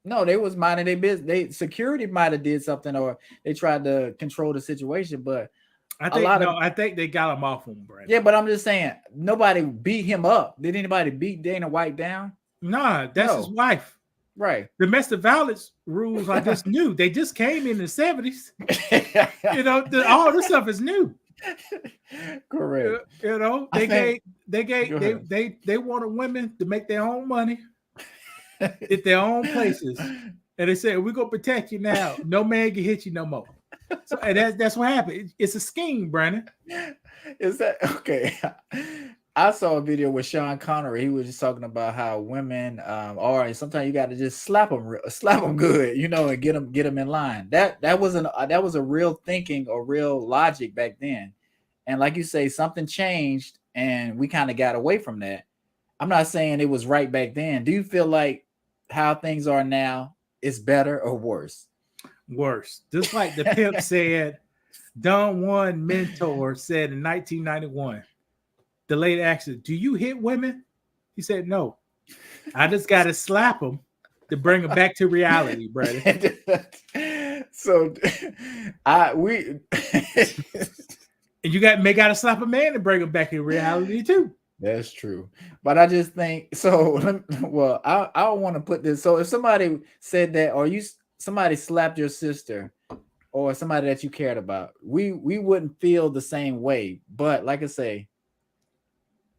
No, they was minding their business. Security might have did something, or they tried to control the situation. But I think they got him off him, Brandon. yeah, but I'm just saying nobody beat him up. Did anybody beat Dana White down? Nah, that's No. his wife. Right. Domestic violence rules are just new. They just came in the 70s. You know, all this stuff is new. Correct. You know, I think- they wanted women to make their own money at their own places, and they said, "We're gonna protect you now. No man can hit you no more." So, and that's what happened. It's a scheme, Brandon. Is that okay? I saw a video with Sean Connery. He was just talking about how women are, and sometimes you got to just slap them good, you know, and get them in line. That was a real thinking or real logic back then. And like you say, something changed, and we kind of got away from that. I'm not saying it was right back then. Do you feel like how things are now is better or worse? Worse. Just like the pimp said, Don Juan mentor said in 1991, the lady asked him, "Do you hit women?" He said, "No. I just got to slap them to bring them back to reality, brother." So And you got to slap a man to bring him back to reality too. That's true. But I just think so. Well, I don't want to put this. So if somebody said that, or somebody slapped your sister or somebody that you cared about, we wouldn't feel the same way. But like I say,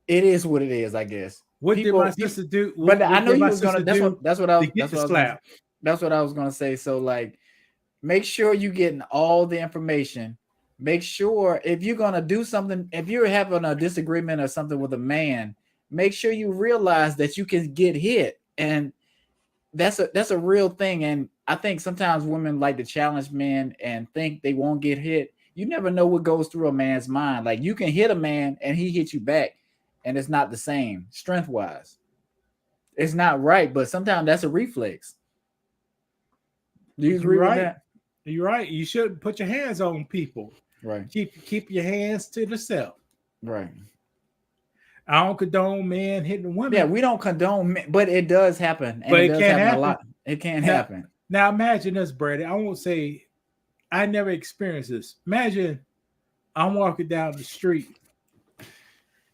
it is what it is, I guess. What did my sister do? But I know you was gonna. That's what I was. That's what I was gonna say. So like, make sure you getting all the information. Make sure if you're gonna do something, if you're having a disagreement or something with a man, make sure you realize that you can get hit, and that's a real thing. And I think sometimes women like to challenge men and think they won't get hit. You never know what goes through a man's mind. Like you can hit a man and he hit you back, and it's not the same strength wise. It's not right, but sometimes that's a reflex. Do you agree with that? You're right. You shouldn't put your hands on people. Right. Keep your hands to yourself. Right. I don't condone men hitting women. Yeah, we don't condone men, but it does happen. And But it does can happen a lot. It can happen. Now imagine this, Brady. I won't say I never experienced this. Imagine I'm walking down the street,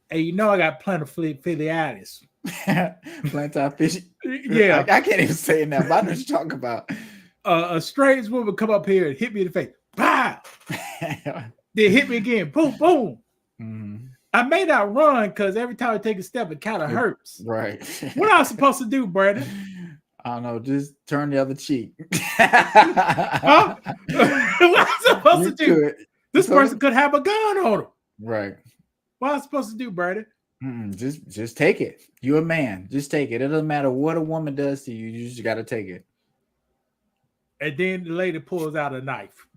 and you know I got plantar Plantar fish. Yeah, I can't even say it now, but I know what you're talking about. A strange woman come up here and hit me in the face. Pow! Then hit me again. Boom, boom. Mm-hmm. I may not run because every time I take a step, it kind of hurts. Right. What am I supposed to do, Brandon? I don't know. Just turn the other cheek. Huh? What am I supposed to do? This person could have a gun on him. Right. What am I supposed to do, Brandon? Just take it. You're a man. Just take it. It doesn't matter what a woman does to you. You just got to take it. And then the lady pulls out a knife.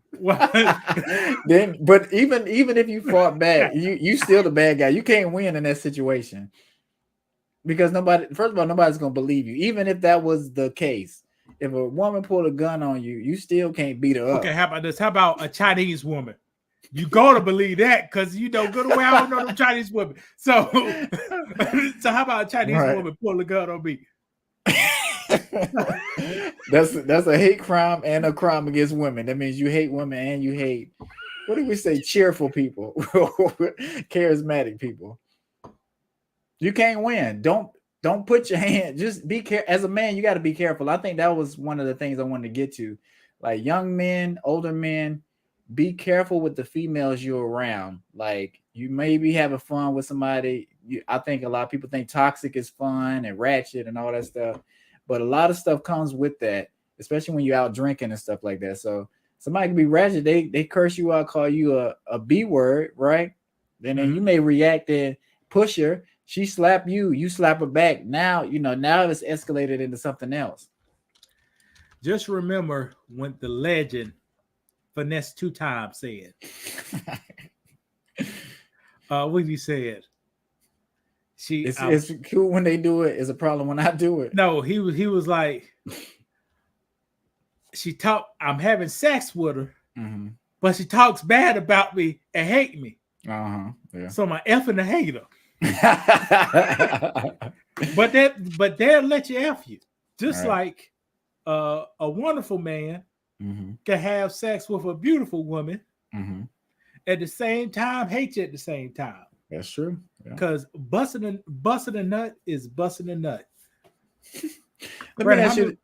Then, but even if you fought back, you still the bad guy. You can't win in that situation because first of all, nobody's gonna believe you. Even if that was the case, if a woman pulled a gun on you, you still can't beat her up. Okay, how about this? How about a Chinese woman? You gotta believe that because you know good and well I don't know them Chinese women. So how about a Chinese woman pull a gun on me? That's a hate crime and a crime against women. That means you hate women and you hate, what do we say, cheerful people, charismatic people. You can't win. Don't put your hand. Just be careful. As a man, you got to be careful. I think that was one of the things I wanted to get to. Like young men, older men, be careful with the females you're around. Like you may be having fun with somebody. I think a lot of people think toxic is fun and ratchet and all that stuff. But a lot of stuff comes with that, especially when you're out drinking and stuff like that. So somebody can be ratchet. They curse you out, call you a B word, right? Then you may react and push her. She slap you, you slap her back. Now it's escalated into something else. Just remember when the legend Finesse 2 Times said, What he said. It's cool when they do it. It's a problem when I do it. No, he was like, I'm having sex with her, but she talks bad about me and hate me. Yeah. So my effing to hate her. but they'll let you F you. Just like a wonderful man can have sex with a beautiful woman at the same time, hate you at the same time. That's true. Because busting a nut is busting a nut. Let me ask you,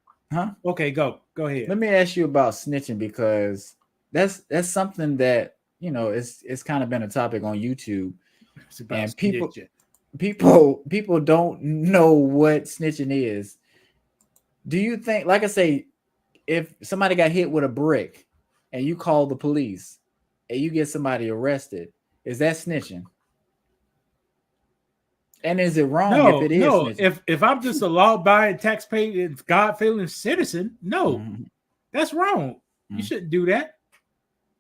Okay, go ahead. Let me ask you about snitching, because that's something that, you know, it's kind of been a topic on YouTube, and people don't know what snitching is. Do you think, like I say, if somebody got hit with a brick and you call the police and you get somebody arrested, is that snitching? And is it wrong if it is? No, snitching? if I'm just a law-abiding, tax-paying, God-fearing citizen, no, that's wrong. You shouldn't do that.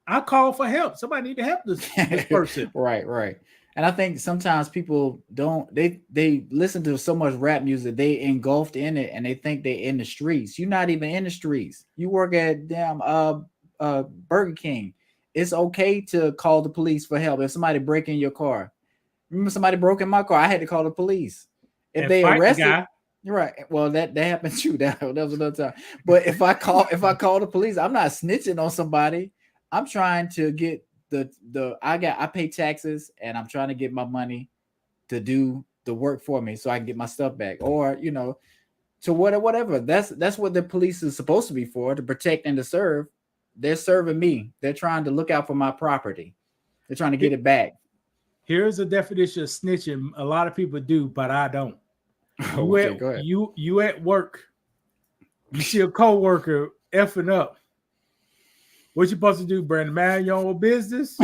I call for help. Somebody need to help this person. Right. And I think sometimes people don't. They listen to so much rap music, they engulfed in it, and they think they're in the streets. You're not even in the streets. You work at Burger King. It's okay to call the police for help if somebody break in your car. Remember, somebody broke in my car. I had to call the police. If they arrested, you're right. Well, that happened too. That was another time. But if I call the police, I'm not snitching on somebody. I'm trying to get I pay taxes, and I'm trying to get my money to do the work for me so I can get my stuff back, or to whatever. That's what the police is supposed to be for, to protect and to serve. They're serving me. They're trying to look out for my property. They're trying to get it back. Here's a definition of snitching. A lot of people do, but I don't. Go ahead. You at work, you see a coworker effing up. What you supposed to do, Brandon? Mind your own business?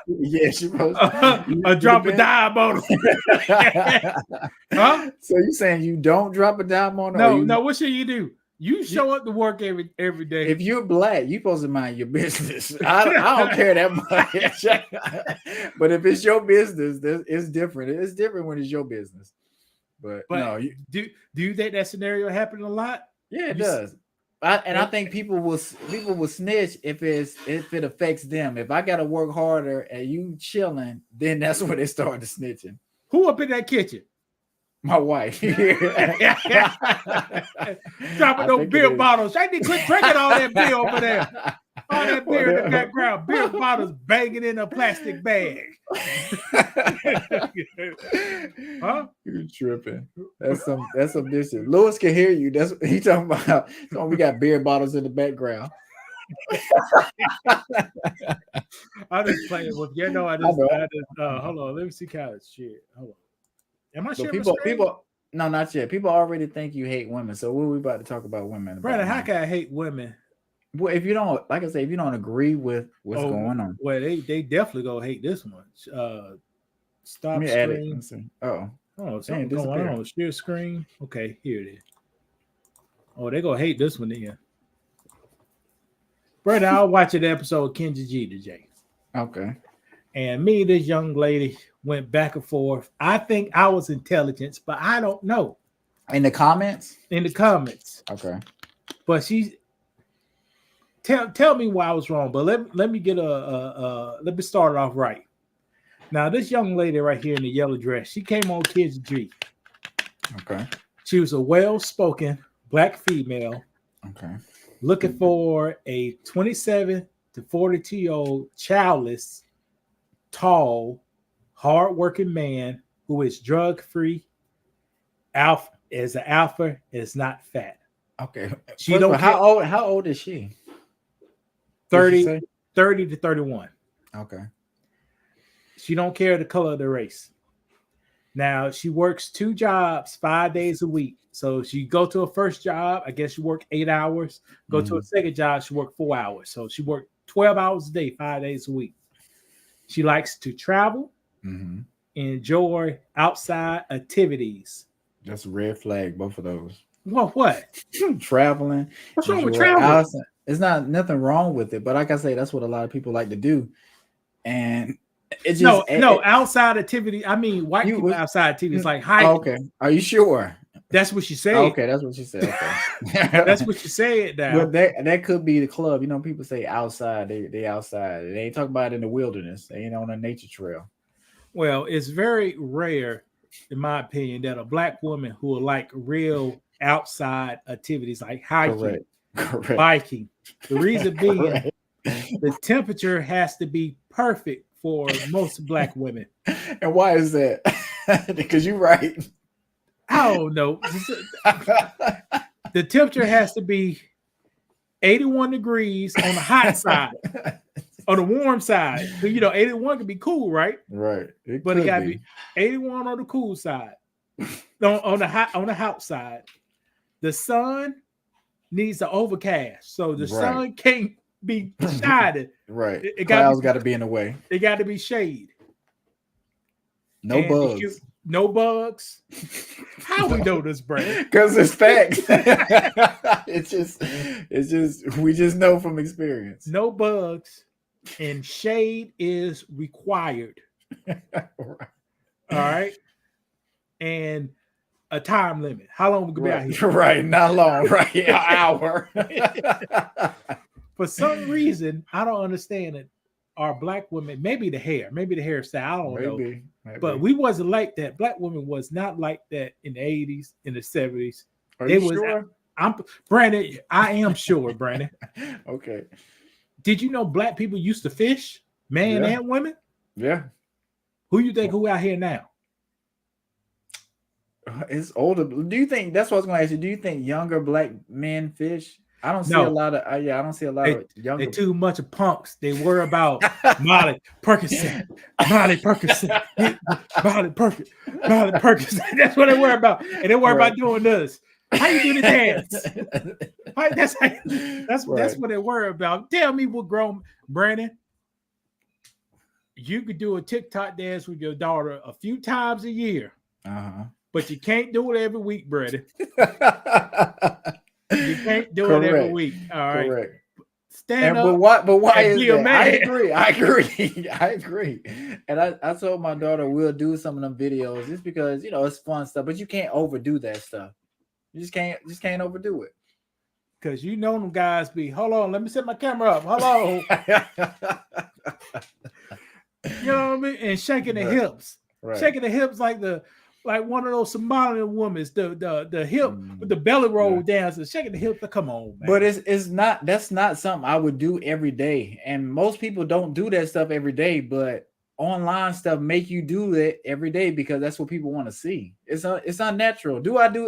Yes, you're supposed to. Drop a dime on him. Huh? So you saying you don't drop a dime on him? No. What should you do? You show up to work every day. If you're black, you're supposed to mind your business. I don't care that much. But if it's your business, it's different. It's different when it's your business. But no, do you think that scenario happened a lot? Yeah, it does. I think people will snitch if it affects them. If I gotta work harder and you chilling, then that's when they start to snitching. Who up in that kitchen? My wife. Dropping those beer bottles. I need to quit drinking all that beer over there. All that beer in the background. Beer bottles banging in a plastic bag. Huh? You tripping. That's some business. Lewis can hear you. That's what he talking about. So we got beer bottles in the background. I'm just playing with you. I just hold on. Let me see kind of shit. Hold on. Am I sure people? No, not yet. People already think you hate women. So what are we about to talk about women? Brother, how can I hate women? Well, if you don't, like I say, if you don't agree with what's going on, well, they definitely gonna hate this one. Stop screen. Something going on. Share screen. Okay, here it is. Oh, they gonna hate this one then. Brother, I'll watch an episode of Kenji G today. Okay. And me and this young lady went back and forth. I think I was intelligent, but I don't know. In the comments? In the comments. Okay. But she tell me why I was wrong. But let me get let me start it off right. Now, this young lady right here in the yellow dress, she came on Kids G. Okay. She was a well-spoken black female. Okay. Looking for a 27 to 42-year-old childless, tall, hard-working man who is drug-free, alpha, is not fat. Okay. She don't how old is she? 30 to 31. Okay. She don't care the color of the race. Now, she works 2 jobs 5 days a week. So she go to her first job, I guess she work 8 hours. Go to a second job, she work 4 hours. So she worked 12 hours a day, 5 days a week. She likes to travel, enjoy outside activities. That's a red flag, both of those. What? Traveling. What's wrong with traveling? It's nothing wrong with it, but like I say, that's what a lot of people like to do. And It's just no outside activity. I mean, white You people was- outside activities like hiking. okay. Are you sure? That's what she said. Okay, that's what she said. Okay. That's what she said. Now, But that could be the club. You know, people say outside. They outside. They ain't talking about it in the wilderness. They ain't on a nature trail. well, it's very rare, in my opinion, that a black woman who will like real outside activities like hiking, Correct. biking. The reason being, Correct. the temperature has to be perfect for most black women. And why is that? Because you're right. I don't know. The temperature has to be 81 degrees on the hot side. On the warm side. 'Cause, 81 can be cool, right? Right. But it gotta be 81 on the cool side. On the hot side. The sun needs to overcast. So the sun can't be shining. right. It Clouds got to be in the way. It got to be shade. No And bugs. No bugs. How we know this, Brandon? Because it's facts. it's just we just know from experience. No bugs, and shade is required. All right, and a time limit. How long we can be out here? Right, not long. Right, an hour. For some reason, I don't understand it. Our black women, maybe the hairstyle, I don't know. Maybe. But we wasn't like that. Black women was not like that in the 80s, in the 70s. Are They you was. sure? I'm Brandon. I am sure, Brandon. Okay. Did you know black people used to fish, men Yeah. and women? Yeah. Who you think who out here now? It's older. Do you think that's what I was going to ask you? Do you think younger black men fish? I don't see No. a lot of. I don't see a lot of younger. They too much of punks. They worry about Molly Percocet, Molly Percocet, Molly Percocet. That's what they worry about, and they worry about doing this. How you do the dance? That's what they worry about. Tell me what grown Brandon. You could do a TikTok dance with your daughter a few times a year, but you can't do it every week, Brandon. You can't do it every week. All right. Correct. Stand up. But why is be a that? man. I agree. And I told my daughter we'll do some of them videos just because it's fun stuff, but you can't overdo that stuff. You just can't overdo it. Because them guys be, hold on, let me set my camera up. Hello. You know what I mean? And shaking the hips. Right. Shaking the hips like one of those Somalian women, the hip with the belly roll down, so shaking the hips. Come on, man. But that's not something I would do every day. And most people don't do that stuff every day, but online stuff make you do it every day because that's what people want to see. It's unnatural.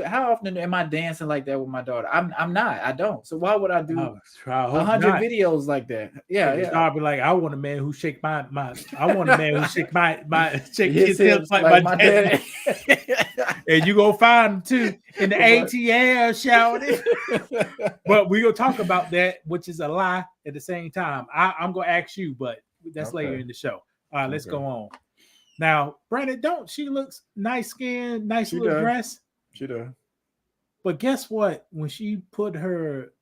How often am I dancing like that with my daughter? I'm not. I don't. So why would I do 100 videos like that? Yeah. I'll be like, I want a man who shake my I want a man who shake shake his hips like my daddy. And you go find him too in the ATL shouting. But we gonna talk about that, which is a lie at the same time. I'm gonna ask you, but that's later in the show. All right, let's go on. Now, Brandon, she looks nice skin, nice little dress. She does. But guess what? When she put her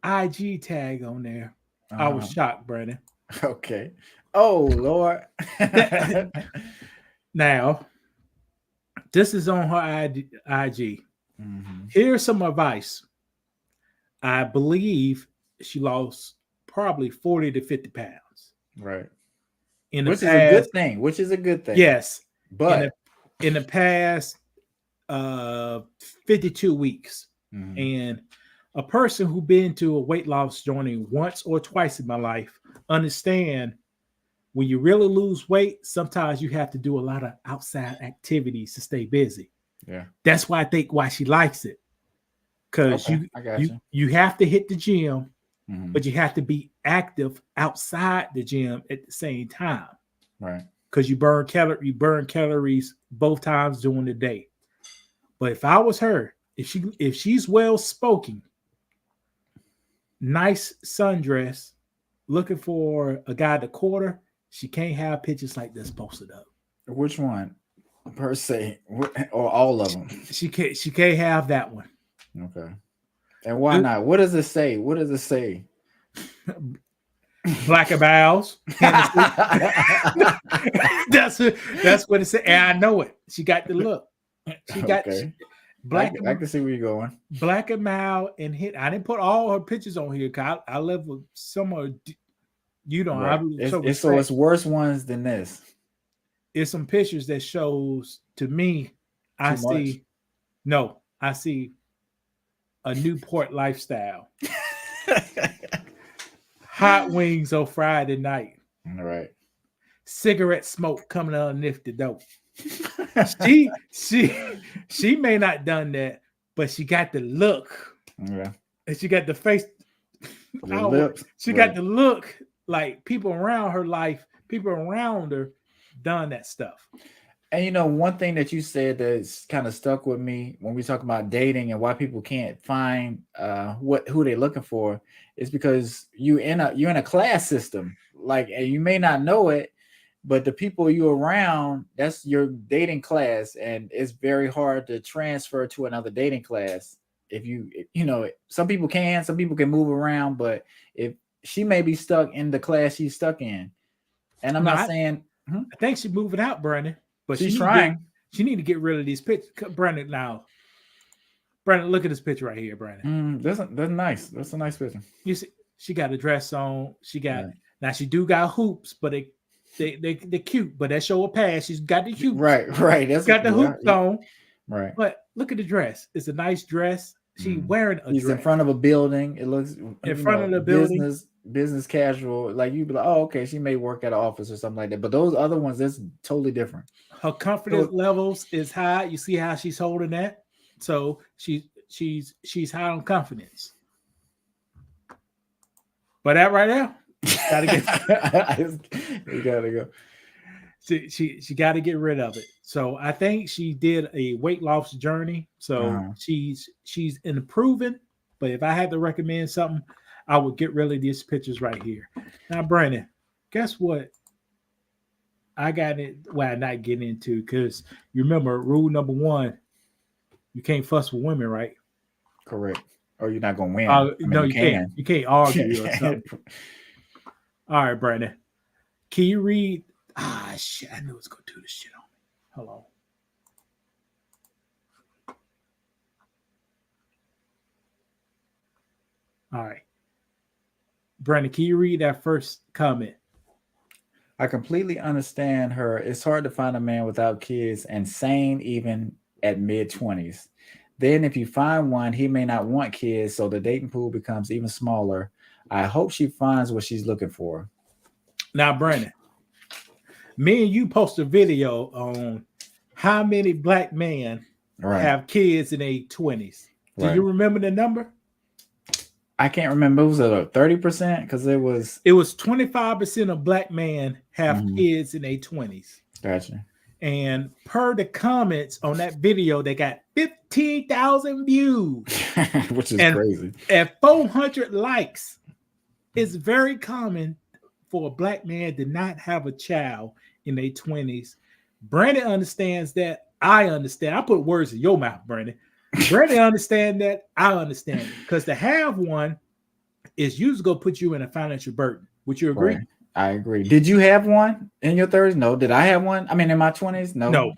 IG tag on there, I was shocked, Brandon. Okay. Oh, Lord. Now, this is on her IG. Mm-hmm. Here's some advice. I believe she lost probably 40 to 50 pounds. Right. Which is a good thing. Yes. But in the past 52 weeks. Mm-hmm. And a person who been to a weight loss journey once or twice in my life understand when you really lose weight, sometimes you have to do a lot of outside activities to stay busy. Yeah. That's why I think why she likes it. Because you have to hit the gym, but you have to be active outside the gym at the same time. Right. Because you burn calories both times during the day. But if I was her, if she's well spoken, nice sundress, looking for a guy to quarter, she can't have pictures like this posted up. Which one per se, or all of them? She can't have that one. Okay. And why not? What does it say? Black and Bowls. that's what it said. And I know it. She got the look. She got I can see where you're going. Black and Mal and hit. I didn't put all her pictures on here because I live with some of you know. Right. It's worse ones than this. It's some pictures that shows to me. I see a Newport lifestyle. Hot wings on Friday night. All right. Cigarette smoke coming underneath the door. She may not done that, but she got the look. Yeah. And she got the face. She got the look like people around her life, people around her done that stuff. And you know, one thing that you said that's kind of stuck with me when we talk about dating and why people can't find who they're looking for is because you're in a class system. Like, and you may not know it, but the people you're around, that's your dating class, and it's very hard to transfer to another dating class. If you know, some people can move around, but if she may be stuck in the class she's stuck in, and I'm not saying I think she's moving out, Brandon. But she's trying. She need to get rid of these pictures. Brandon, look at this picture right here, Brandon. That's nice. That's a nice picture. You see, she got a dress on. She got now. She do got hoops, but they cute. But that show a pass. She's got the hoops. Right. That's got the hoops on. Right. But look at the dress. It's a nice dress. She's wearing a He's dress. in front of a building. It looks in front of the building. Business casual. Like you'd be like, oh, okay, she may work at an office or something like that. But those other ones, that's totally different. Her confidence levels is high. You see how she's holding that? So she's high on confidence. But that right now, you gotta go. She got to get rid of it. So I think she did a weight loss journey. So she's improving. But if I had to recommend something, I would get rid of these pictures right here. Now, Brandon, guess what? I got it. Well, not getting into because you remember rule number 1: you can't fuss with women, right? Correct. Or you're not gonna win. No, you can't. You can't argue or something. All right, Brandon. Can you read? Shit! I knew it was gonna do this shit on me. Hello. All right. Brandon, can you read that first comment? I completely understand her. It's hard to find a man without kids and sane even at mid-20s. Then if you find one, he may not want kids, so the dating pool becomes even smaller. I hope she finds what she's looking for. Now, Brandon, me and you post a video on how many black men have kids in their 20s. Do you remember the number? I can't remember. Was it a 30%? Because it was 25% of black men have kids in their 20s. Gotcha. And per the comments on that video, they got 15,000 views, which is crazy. At 400 likes, it's very common for a black man to not have a child in their 20s. Brandon understands that. I understand. I put words in your mouth, Brandon. Brandon understand that. I understand it. Because to have one is usually going to put you in a financial burden. Would you agree? Right. I agree. Did you have one in your 30s? No. Did I have one? I mean, in my 20s? No,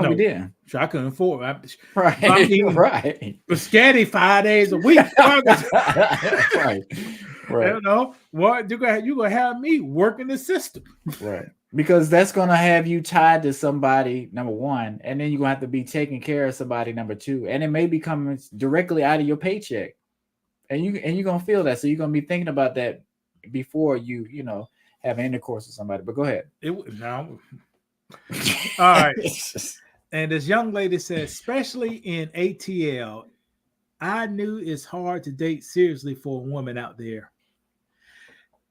we didn't. So I couldn't afford it. Right. Spaghetti 5 days a week. Right. You know what? You're gonna have me working the system. Right. Because that's gonna have you tied to somebody, number one, and then you're gonna have to be taking care of somebody, number two, and it may be coming directly out of your paycheck, and you're gonna feel that, so you're gonna be thinking about that before you have intercourse with somebody. But go ahead. All right. And this young lady says, especially in ATL, I knew it's hard to date seriously for a woman out there.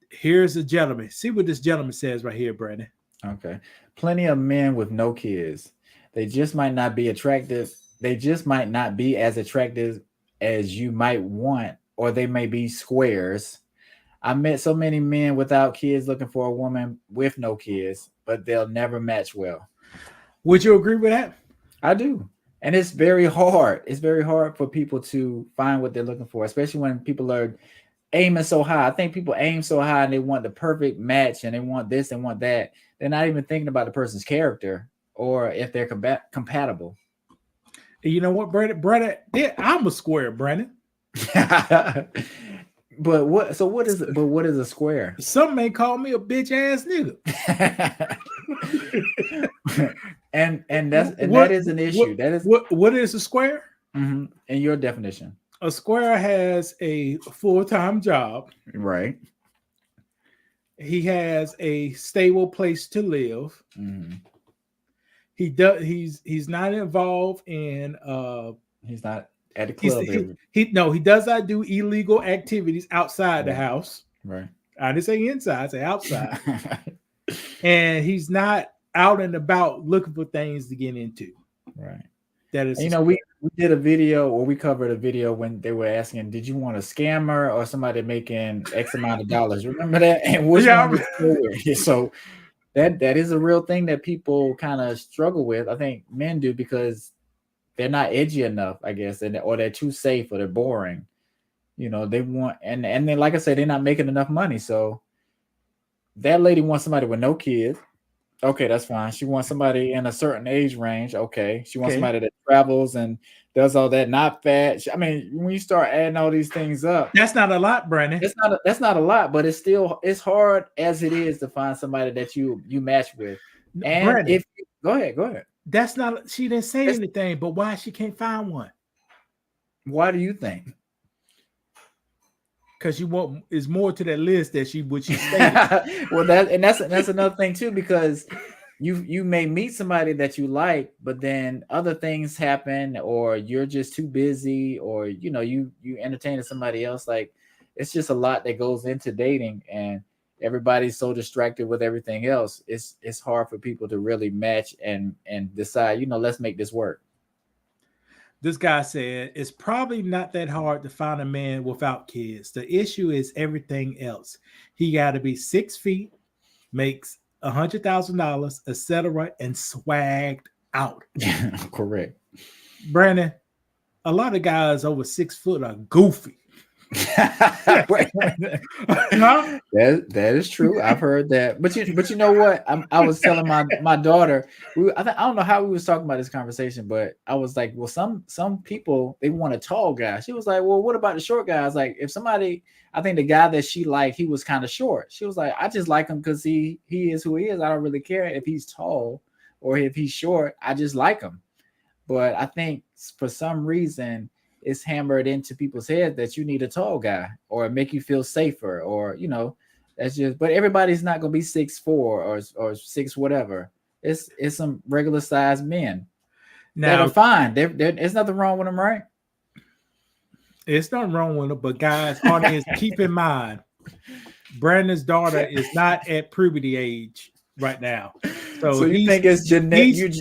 Here's a gentleman. See what this gentleman says right here, Brandon. Okay. Plenty of men with no kids. They just might not be attractive. They just might not be as attractive as you might want, or they may be squares. I met so many men without kids looking for a woman with no kids, but they'll never match well. Would you agree with that? I do. And it's very hard. It's very hard for people to find what they're looking for, especially when people are aiming so high. I think people aim so high and they want the perfect match and they want this and want that. They're not even thinking about the person's character or if they're compatible. You know what, Brandon? Yeah, I'm a square, Brandon. But what is a square? Some may call me a bitch ass nigga. and that is an issue. What is a square? In your definition. A square has a full-time job. Right. He has a stable place to live. Mm-hmm. He's not involved in he's not at the club. He does not do illegal activities outside the house. Right. I didn't say inside, I say outside. And he's not out and about looking for things to get into. Right. That is, we did a video, or we covered a video when they were asking, did you want a scammer or somebody making X amount of dollars? Remember that? And which one so that is a real thing that people kind of struggle with. I think men do because they're not edgy enough, I guess, or they're too safe or they're boring. They want, and then like I said, they're not making enough money. So that lady wants somebody with no kids. Okay, that's fine. She wants somebody in a certain age range. Okay. She wants somebody that travels and does all that, not fat. When you start adding all these things up, that's not a lot, Brandon. That's not a lot, but it's hard as it is to find somebody that you match with. And Brandon, go ahead. That's not, she didn't say anything, but why she can't find one? Why do you think? Because is more to that list that she stated. Well, that's another thing too, because you may meet somebody that you like, but then other things happen, or you're just too busy, or you entertain somebody else. Like, it's just a lot that goes into dating, and everybody's so distracted with everything else. It's hard for people to really match and decide, let's make this work. This guy said, it's probably not that hard to find a man without kids. The issue is everything else. He got to be 6 feet, makes $100,000, etc., and swagged out. Correct. Brandon, a lot of guys over 6 foot are goofy. That is true. I've heard that, but you know what? I was telling my daughter. I don't know how we was talking about this conversation, but I was like, well, some people, they want a tall guy. She was like, well, what about the short guys? Like, if somebody, I think the guy that she liked, he was kind of short. She was like, I just like him because he is who he is. I don't really care if he's tall or if he's short. I just like him. But I think for some reason, it's hammered into people's heads that you need a tall guy or make you feel safer, or that's just. But everybody's not gonna be 6'4" or 6 whatever. It's some regular sized men that are fine. There's nothing wrong with them, right? It's nothing wrong with them, but guys, audience, keep in mind, Brandon's daughter is not at puberty age right now, so you think it's genetic?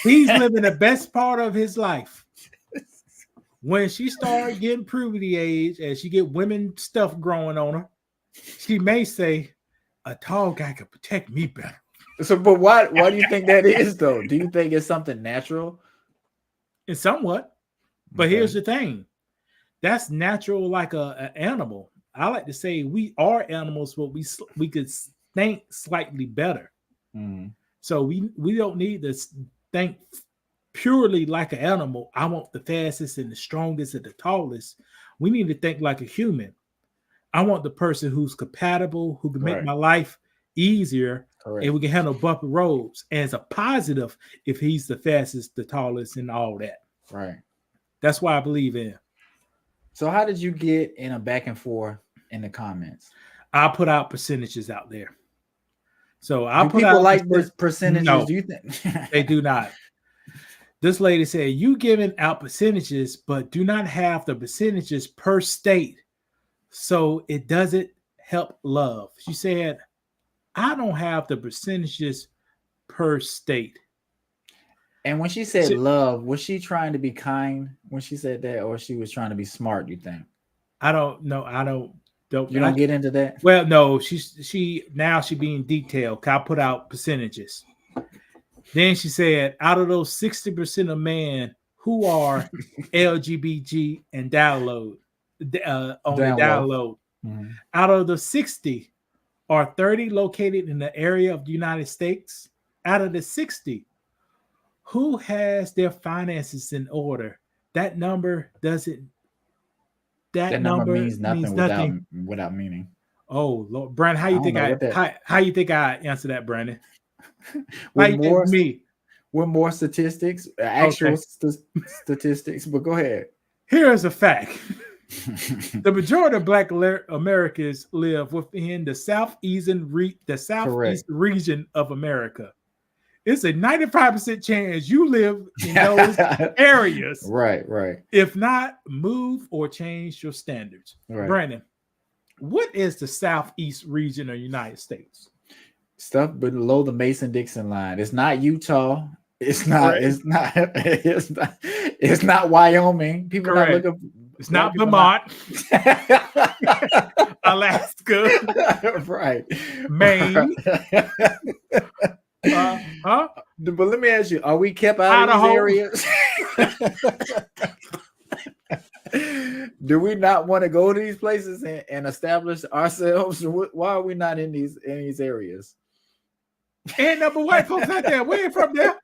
He's living the best part of his life. When she started getting puberty age and she get women stuff growing on her, she may say, a tall guy could protect me better. So, but why do you think that is, though? Do you think it's something natural? It's somewhat. But here's the thing. That's natural like an animal. I like to say we are animals, but we could think slightly better. Mm. So we don't need to think purely like an animal. I want the fastest and the strongest and the tallest. We need to think like a human. I want the person who's compatible, who can make my life easier. Correct. And we can handle bumpy roads. And it's a positive if he's the fastest, the tallest, and all that. Right. That's why I believe in. So how did you get in a back and forth in the comments? I put out percentages out there. So I put people out like percentages. No, do you think they do not? This lady said, you giving out percentages, but do not have the percentages per state. So it doesn't help love. She said, I don't have the percentages per state. And when she said love, was she trying to be kind when she said that, or she was trying to be smart, you think? I don't know. You don't get into that? Well, no, she being detailed. I put out percentages. Then she said, out of those 60% of men who are LGBT and download, Mhm. Out of the 60, are 30 located in the area of the United States? Out of the 60, who has their finances in order? That number doesn't. That That number number means means nothing nothing. without meaning. Oh Lord, Brandon, how I you don't think know what that. how you think I answer that, Brandon? How With you think more me? with more statistics, actual Okay, statistics. But go ahead. here is a fact. The majority of Black Americans live within the southeast Correct. region of America. It's a 95% chance you live in those areas. Right. If not, move or change your standards. Right. Brandon, what is the southeast region of the United States? Stuff below the Mason-Dixon line. It's not Utah. It's not. Correct. It's not. It's not. It's not Wyoming. People not Correct. looking. It's Black not people Vermont, not- Alaska, right. Maine, huh? But let me ask you: are we kept out of these Idaho. areas? Do we not want to go to these places and establish ourselves? Why are we not in these areas? Ain't number white folks out there. We ain't from there.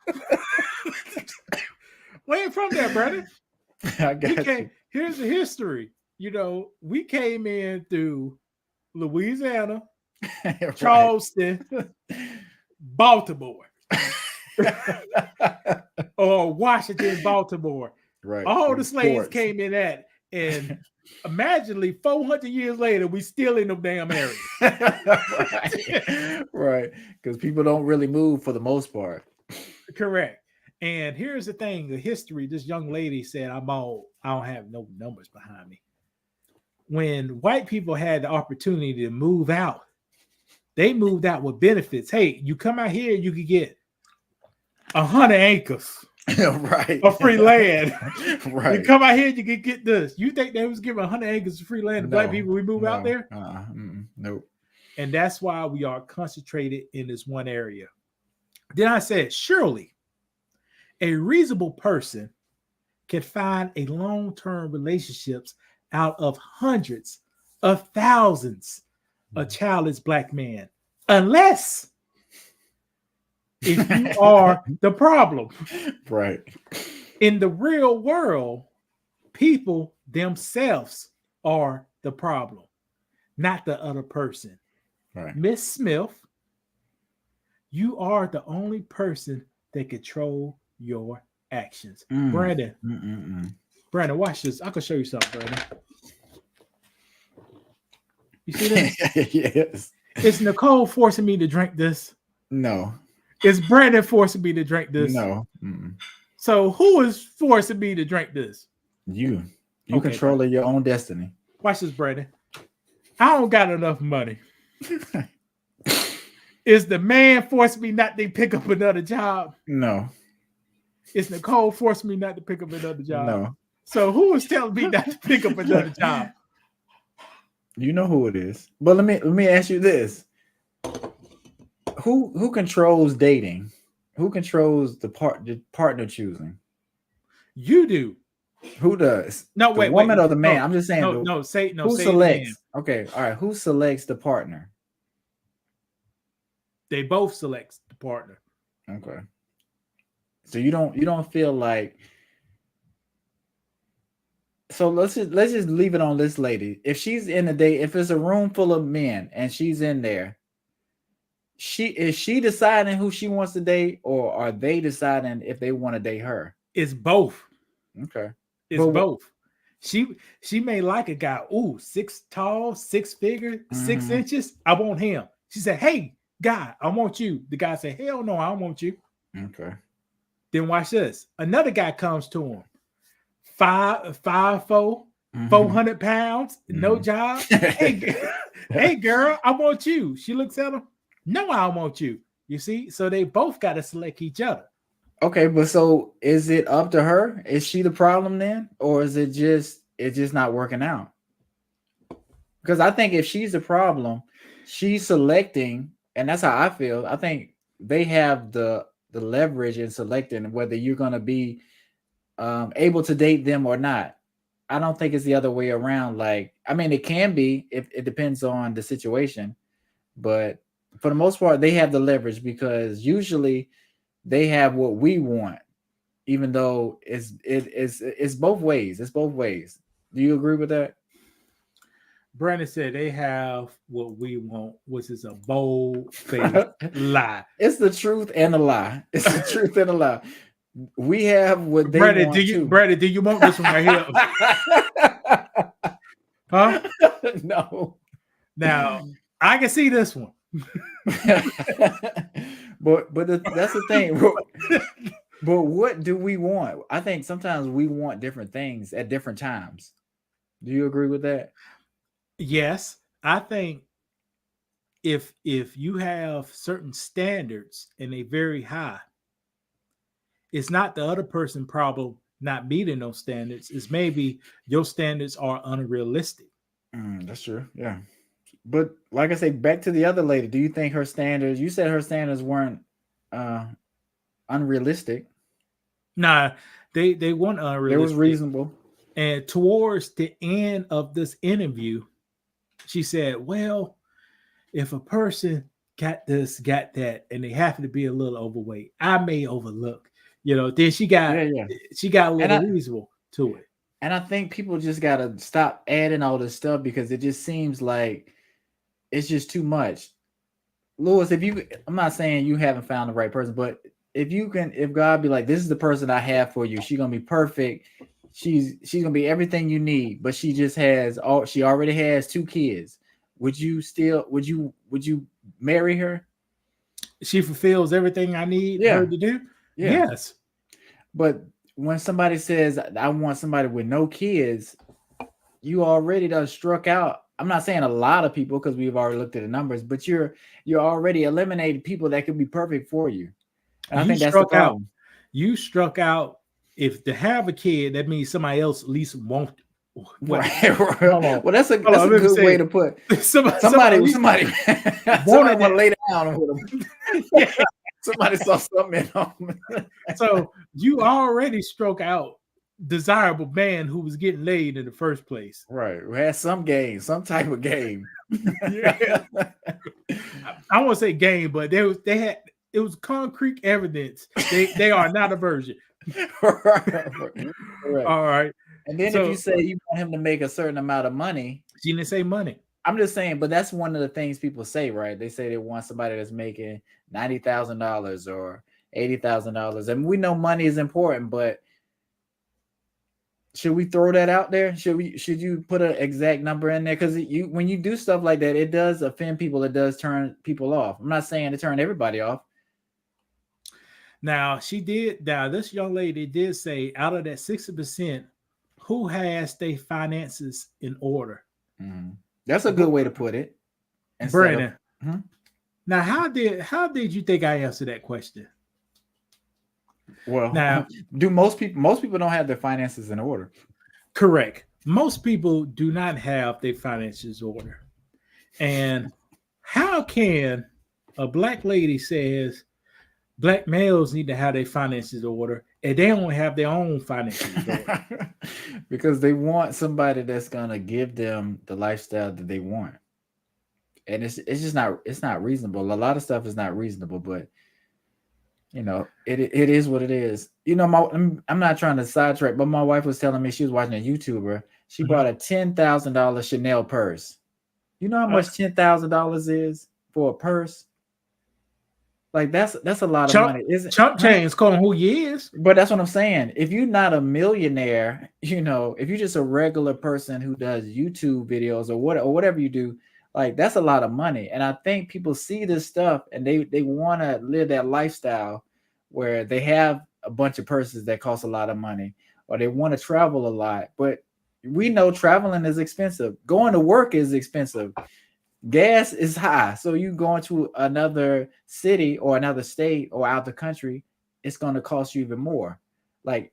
We ain't from there, Brandon. I got you. Here's the history. You know, we came in through Louisiana, Right. Charleston, Baltimore, or Washington, Baltimore. Right. All the slaves Ports. came in that, and imaginably 400 years later, we still in them damn areas. Right. Because people don't really move for the most part. Correct. And here's the thing: the history. This young lady said, I don't have no numbers behind me." When white people had the opportunity to move out, they moved out with benefits. Hey, you come out here, you could get 100 acres Right. of free land. Right. You come out here, you could get this. You think they was giving 100 acres of free land to black No, people? We move out no, there, nope. and that's why we are concentrated in this one area. Then I said, surely a reasonable person can find a long-term relationships out of hundreds of thousands of childless black men, unless if you are the problem. Right. In the real world, people themselves are the problem, not the other person. Right. Miss Smith, you are the only person that control your actions. Brandon, Brandon, watch this. I can show you something, Brandon. You see this? Yes. Is Nicole forcing me to drink this? No. Is Brandon forcing me to drink this? No. So who is forcing me to drink this? You Okay, control your own destiny. Watch this, Brandon. I don't got enough money. Is the man forcing me not to pick up another job? No. Is Nicole forcing me not to pick up another job? No. So who is telling me not to pick up another job? You know who it is. But let me ask you this. Who controls dating? Who controls the partner choosing? You do. Who does? No, the wait, woman wait, or the man? no, I'm just saying. Who Say selects? it okay, all right. Who selects the partner? They both select the partner. Okay. So you don't feel like. So let's just leave it on this lady. If she's in a date, if it's a room full of men and she's in there, is she deciding who she wants to date, or are they deciding if they want to date her? It's both. Okay. It's both. She may like a guy. Ooh, 6 tall, 6 figure, 6 inches. I want him. She said, "Hey, guy, I want you." The guy said, "Hell no, I don't want you." Okay. Then watch this. Another guy comes to him. 5'4", 400 pounds, no job. Hey, girl, I want you. She looks at him. No, I don't want you. You see? So they both got to select each other. Okay, but so is it up to her? Is she the problem then? Or is it's just not working out? Because I think if she's the problem, she's selecting, and that's how I feel. I think they have the leverage in selecting whether you're going to be able to date them or not. I don't think it's the other way around. Like, I mean, it can be if it depends on the situation, but for the most part, they have the leverage because usually they have what we want, even though it's both ways. It's both ways. Do you agree with that? Brandon said they have what we want, which is a bold-faced lie. It's the truth and a lie. It's the truth and a lie. We have what they Brandon, want do you, too. Brandon, do you want this one right here? Huh? No. Now I can see this one. but that's the thing. But what do we want? I think sometimes we want different things at different times. Do you agree with that? Yes, I think if you have certain standards and they very high, it's not the other person problem not meeting those standards. It's maybe your standards are unrealistic. That's true. Yeah. But like I say, back to the other lady, do you think her standards, you said her standards weren't unrealistic? Nah, they weren't unrealistic. It was reasonable. And towards the end of this interview, she said, well, if a person got this, got that, and they happen to be a little overweight, I may overlook. Then she got she got a little reasonable to it. And I think people just gotta stop adding all this stuff because it just seems like it's just too much. Lewis, I'm not saying you haven't found the right person, but if God be like, this is the person I have for you, she's gonna be perfect. She's gonna be everything you need, but she already has 2 kids. Would you marry her? She fulfills everything I need her to do. Yeah. Yes. But when somebody says I want somebody with no kids, you already done struck out. I'm not saying a lot of people because we've already looked at the numbers, but you're already eliminating people that could be perfect for you. And I think that's the problem. You struck out. If to have a kid, that means somebody else at least won't. Right. Well, that's a good way to put somebody wanted to lay down with them. Yeah. Somebody saw something in them. So you already struck out desirable man who was getting laid in the first place. Right. Who had some type of game. Yeah. I won't say game, but it was concrete evidence. They are not a virgin. Right. All right. And then if you say you want him to make a certain amount of money, she didn't say money. I'm just saying, but that's one of the things people say, right? They say they want somebody that's making $90,000 or $80,000. And we know money is important, but should we throw that out there? Should you put an exact number in there? Because when you do stuff like that, it does offend people. It does turn people off. I'm not saying to turn everybody off. Now this young lady did say out of that 60%, who has their finances in order? Mm-hmm. That's a good way to put it. Brandon. Now, how did you think I answered that question? Well, now, do most people don't have their finances in order? Correct. Most people do not have their finances in order. And how can a black lady says black males need to have their finances in order and they don't have their own finances in order? Because they want somebody that's gonna give them the lifestyle that they want. And it's just not reasonable. A lot of stuff is not reasonable, but it is what it is. I'm not trying to sidetrack, but my wife was telling me she was watching a YouTuber. She bought a $10,000 Chanel purse. You know how much $10,000 is for a purse? Like that's a lot of money. Chump change calling who he is. But that's what I'm saying. If you're not a millionaire, if you're just a regular person who does YouTube videos or whatever you do, like that's a lot of money. And I think people see this stuff and they want to live that lifestyle where they have a bunch of purses that cost a lot of money, or they want to travel a lot. But we know traveling is expensive. Going to work is expensive. Gas is high. So you going to another city or another state or out the country, it's going to cost you even more.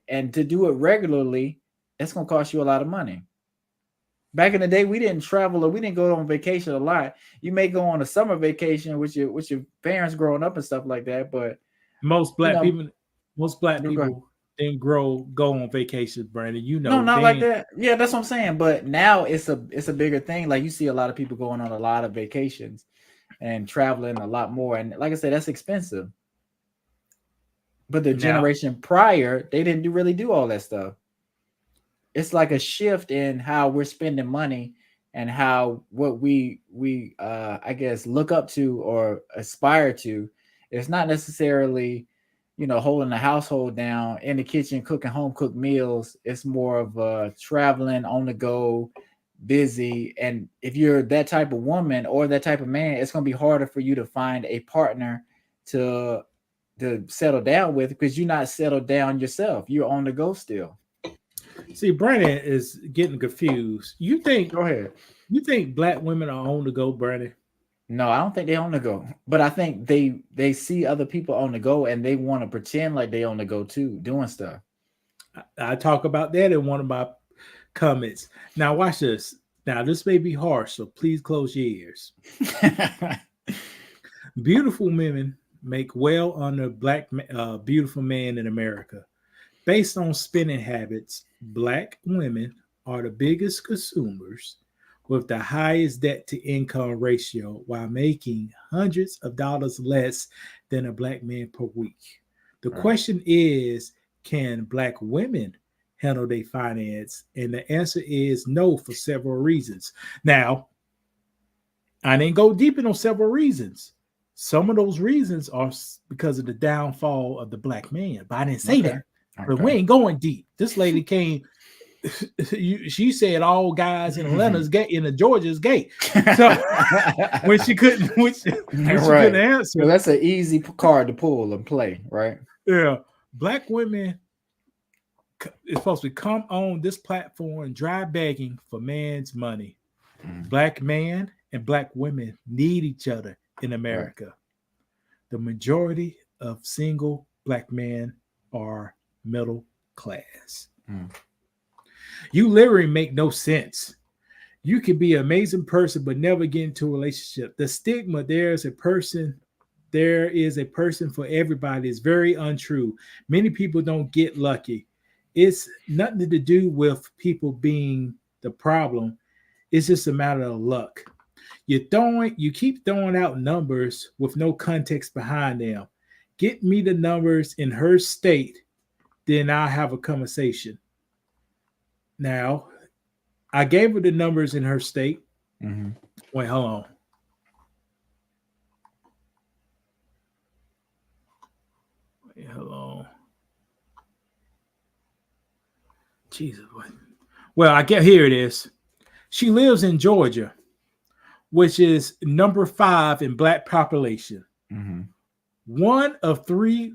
And to do it regularly, it's going to cost you a lot of money. Back in the day, we didn't travel or we didn't go on vacation a lot. You may go on a summer vacation with your parents growing up and stuff like that. But most black people didn't go on vacations, Brandon. You No, know, not they like ain't- that. Yeah, that's what I'm saying. But now it's a bigger thing. Like you see a lot of people going on a lot of vacations and traveling a lot more. And like I said, that's expensive. But the Now- generation prior, they didn't really do all that stuff. It's like a shift in how we're spending money and how what we I guess look up to or aspire to. It's not necessarily, holding the household down in the kitchen, cooking home cooked meals. It's more of traveling on the go, busy. And if you're that type of woman or that type of man, it's going to be harder for you to find a partner to settle down with because you're not settled down yourself. You're on the go still. See, Brandon is getting confused. You think Go ahead. black women are on the go, Brandon? No, I don't think they on the go, but I think they see other people on the go and they want to pretend like they on the go too, doing stuff. I talk about that in one of my comments. Now, watch this. Now, this may be harsh, so please close your ears. Beautiful women make well under beautiful man in America. Based on spending habits, black women are the biggest consumers with the highest debt to income ratio while making hundreds of dollars less than a black man per week. The question is, can black women handle their finance? And the answer is no for several reasons. Now, I didn't go deep into several reasons. Some of those reasons are because of the downfall of the black man, but I didn't say that. But we ain't going deep. This lady came. She said all guys in Atlanta's gay, in the Georgia's gay. So when she couldn't, couldn't answer, well, that's an easy card to pull and play, right? Yeah, black women is supposed to come on this platform dry begging for man's money. Black man and black women need each other in America. Right. The majority of single black men are middle class. You literally make no sense. You could be an amazing person, but never get into a relationship. The stigma, there is a person for everybody, is very untrue. Many people don't get lucky. It's nothing to do with people being the problem. It's just a matter of luck. You keep throwing out numbers with no context behind them. Get me the numbers in her state, then I'll have a conversation. Now, I gave her the numbers in her state. Mm-hmm. Wait, hold on. Jesus. Well, here it is. She lives in Georgia, which is number 5 in black population. Mm-hmm. One of three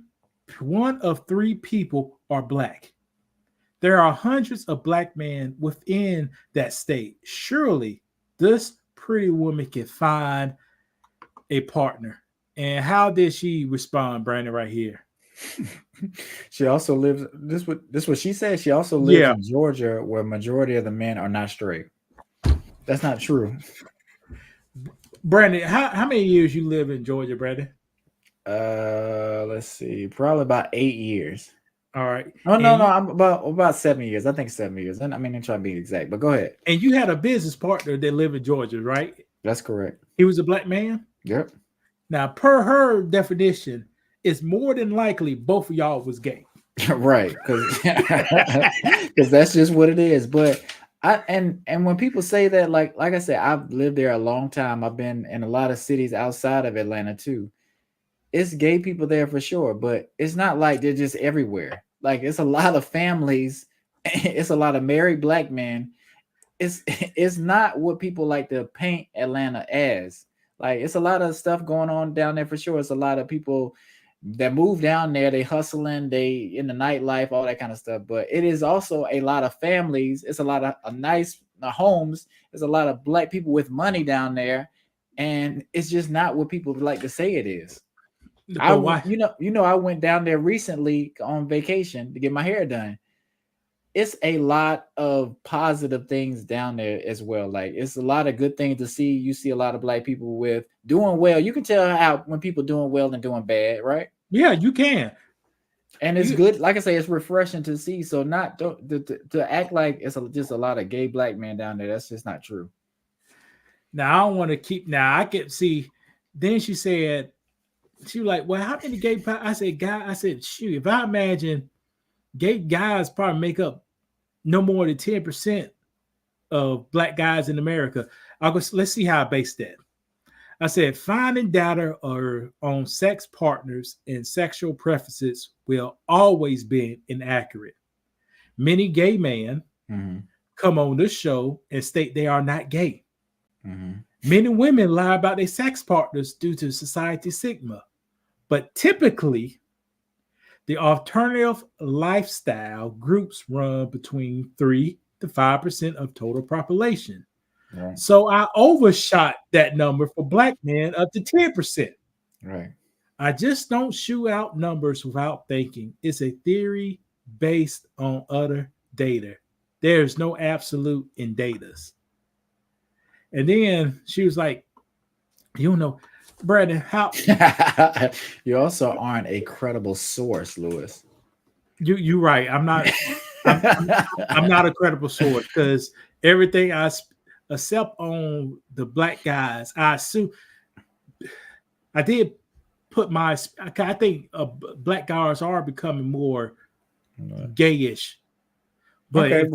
people are black. There are hundreds of black men within that state. Surely this pretty woman can find a partner. And how did she respond, Brandon, right here? She also lives, this what she said. She also lives in Georgia, where majority of the men are not straight. That's not true. Brandon, how many years you live in Georgia, Brandon? Let's see, probably about 8 years. All right. Oh no, I'm about 7 years. I think 7 years. And I mean, I'm trying to be exact, but go ahead. And you had a business partner that lived in Georgia, right? That's correct. He was a black man? Yep. Now, per her definition, it's more than likely both of y'all was gay. Right, because that's just what it is. But and when people say that, like I said, I've lived there a long time. I've been in a lot of cities outside of Atlanta too. It's gay people there for sure, but it's not like they're just everywhere. Like it's a lot of families, it's a lot of married black men. It's not what people like to paint Atlanta as. Like it's a lot of stuff going on down there for sure. It's a lot of people that move down there, they hustling, they in the nightlife, all that kind of stuff. But it is also a lot of families. It's a lot of nice homes. There's a lot of black people with money down there, and it's just not what people like to say it is. I went down there recently on vacation to get my hair done. It's a lot of positive things down there as well. Like it's a lot of good things to see. You see a lot of black people with doing well. You can tell how when people doing well and doing bad, right? Yeah, you can. And it's good, like I say, it's refreshing to see. So to act like it's just a lot of gay black men down there. That's just not true. Now I don't want to keep. Now I can see. Then she said, she was like, "Well, how many gay?" I said, "Guy." I said, "Shoot, if I imagine gay guys probably make up no more than 10% of black guys in America." Let's see how I base that. I said, finding data or on sex partners and sexual preferences will always be inaccurate. Many gay men come on this show and state they are not gay. Many women lie about their sex partners due to society stigma. But typically, the alternative lifestyle groups run between 3 to 5% of total population. Right. So I overshot that number for black men up to 10%. Right. I just don't shoot out numbers without thinking. It's a theory based on other data. There's no absolute in data. And then she was like, you know, Brandon, how you also aren't a credible source, Lewis. You're right. I'm not a credible source because everything except on the black guys, I assume I did put I think black guys are becoming more gayish, but okay.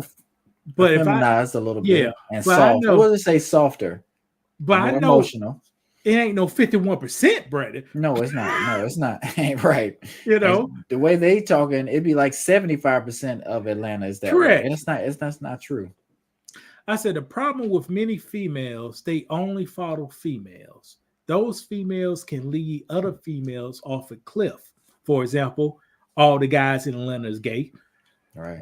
But if feminized a little bit, and but soft. I wouldn't say softer, but more I know emotional. It ain't no 51%, Brandon. No, it's not. No, it's not. Ain't right. You know, the way they talking, it'd be like 75% of Atlanta is that correct. Way. And it's not. That's not true. I said the problem with many females, they only follow females. Those females can lead other females off a cliff. For example, all the guys in Atlanta is gay. Right.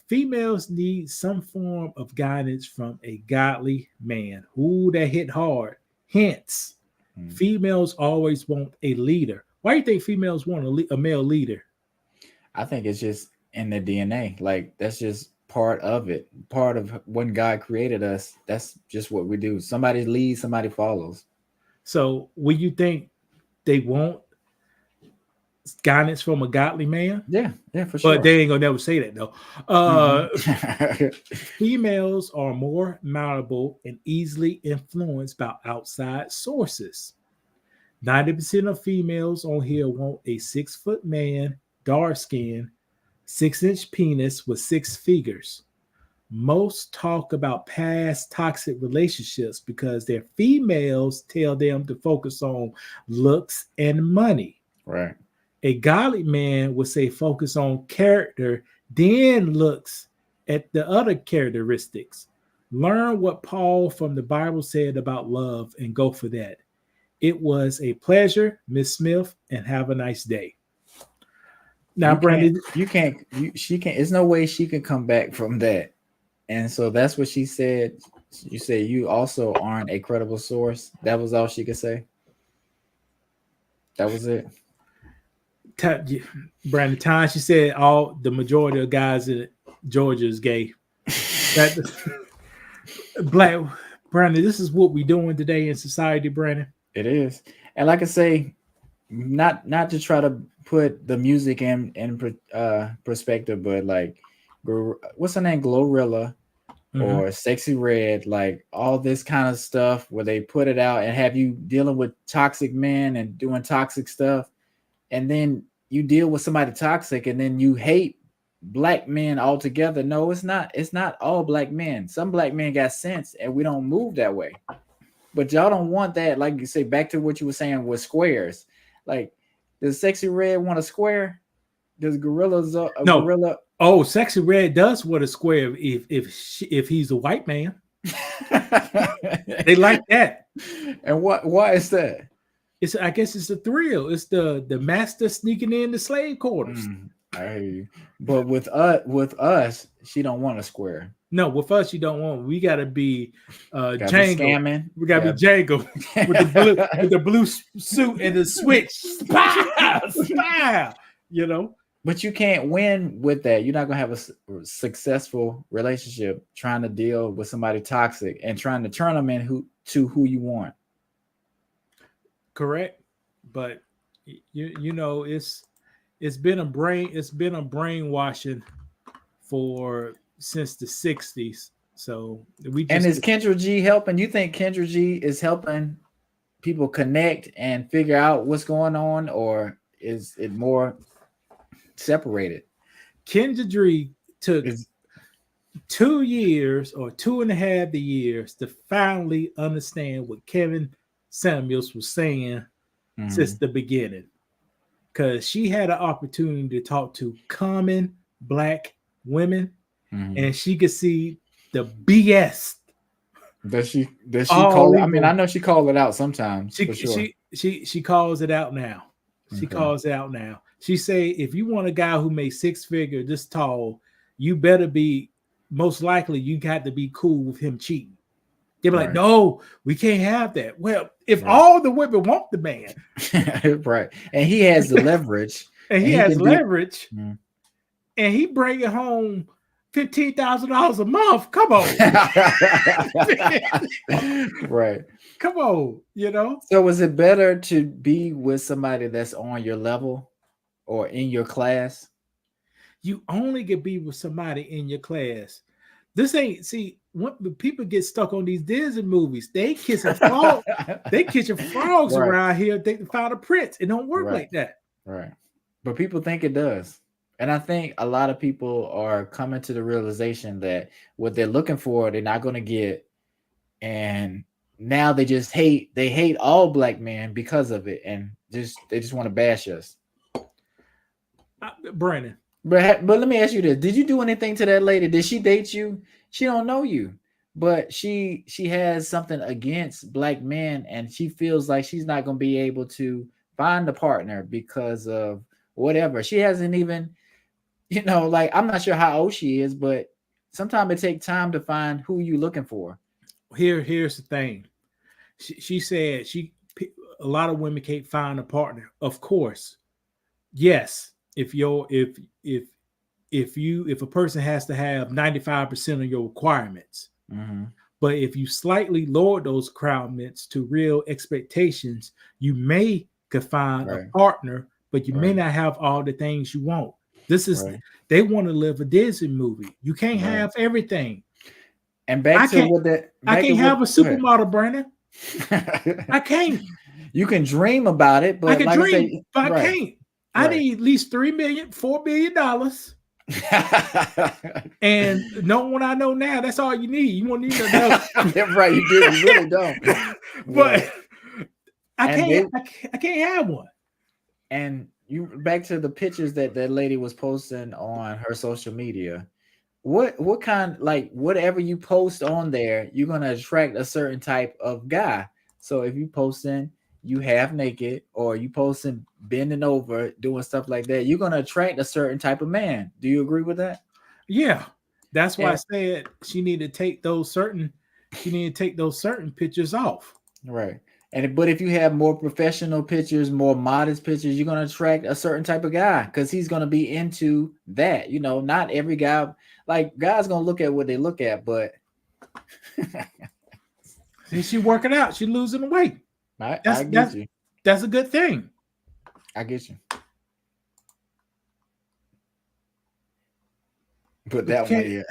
Females need some form of guidance from a godly man. Ooh, that hit hard. Hence, females always want a leader. Why do you think females want a male leader? I think it's just in the DNA. Like, that's just part of it. Part of when God created us, that's just what we do. Somebody leads, somebody follows. So, will you think they want guidance from a godly man? Yeah, for sure. But they ain't gonna never say that though. Females are more malleable and easily influenced by outside sources. 90% of females on here want a 6-foot man, dark skin, 6-inch penis with 6 figures. Most talk about past toxic relationships because their females tell them to focus on looks and money. Right. A godly man would say focus on character, then looks at the other characteristics. Learn what Paul from the Bible said about love and go for that. It was a pleasure, Miss Smith, and have a nice day. Now, Brandon, she can't. There's no way she can come back from that. And so that's what she said. You say you also aren't a credible source. That was all she could say. That was it. Brandon, time she said the majority of guys in Georgia is gay. Black Brandon, this is what we're doing today in society, Brandon. It is. And like I say, not to try to put the music in perspective, but like, what's her name? Glorilla or Sexy Red, like all this kind of stuff where they put it out and have you dealing with toxic men and doing toxic stuff. And then you deal with somebody toxic and then you hate black men altogether. No, it's not. It's not all black men. Some black men got sense and we don't move that way. But y'all don't want that. Like you say, back to what you were saying with squares. Like, does Sexy Red want a square? Does Gorilla's a gorilla? Oh, Sexy Red does want a square if he's a white man. They like that. And why is that? I guess it's a thrill. It's the master sneaking in the slave quarters. I hear you. But with us, she don't want a square. No, with us, you don't want. We gotta be Django. We gotta be Django with the blue suit and the switch. Spy. You know. But you can't win with that. You're not gonna have a successful relationship trying to deal with somebody toxic and trying to turn them to who you want. Correct, but you know it's it's been a brainwashing since the 60s. So we just, and is Kendra G helping? You think Kendra G is helping people connect and figure out what's going on, or is it more separated? Kendra G took 2 years or 2.5 years to finally understand what Kevin Samuels was saying since the beginning, because she had an opportunity to talk to common Black women, and she could see the BS. Does she call it? I mean, I know she called it out sometimes. She calls it out now. She calls it out now. She say, if you want a guy who makes 6 figures this tall, you better be, most likely you got to be cool with him cheating. They'll be like, no, we can't have that. Well, if all the women want the man, right, and he has the leverage, and he has leverage, and he bringing home $15,000 a month. Come on, right? Come on, you know. So, is it better to be with somebody that's on your level or in your class? You only can be with somebody in your class. This ain't, see, when people get stuck on these Disney movies, they kissing frogs. They kissing frogs around here. They can find a prince. It don't work like that. Right. But people think it does. And I think a lot of people are coming to the realization that what they're looking for, they're not going to get. And now they hate all Black men because of it. And they just want to bash us. Brandon. But let me ask you this. Did you do anything to that lady? Did she date you? She don't know you. But she has something against Black men, and she feels like she's not going to be able to find a partner because of whatever. She hasn't even, like, I'm not sure how old she is, but sometimes it takes time to find who you're looking for. Here's the thing. She said a lot of women can't find a partner. Of course, yes. If a person has to have 95% of your requirements, but if you slightly lower those requirements to real expectations, you may could find a partner, but you may not have all the things you want. This is they want to live a Disney movie. You can't have everything. And I can't have a supermodel, Brandon. I can't. You can dream about it, but I can dream, but I can't. I need at least $4 billion. And no one I know now, that's all you need. You won't need to know. Right, you do. You really don't. But I can't have one. And you back to the pictures that lady was posting on her social media. What kind, like, whatever you post on there, you're gonna attract a certain type of guy. So if you posting you half naked, or you posting bending over, doing stuff like that, you're going to attract a certain type of man. Do you agree with that? Yeah. That's why I said she need to take those certain pictures off. Right. But if you have more professional pictures, more modest pictures, you're going to attract a certain type of guy, because he's going to be into that. Not every guy, like, guys going to look at what they look at, but she working out, she losing weight. I get you. That's a good thing. I get you. Put that one here.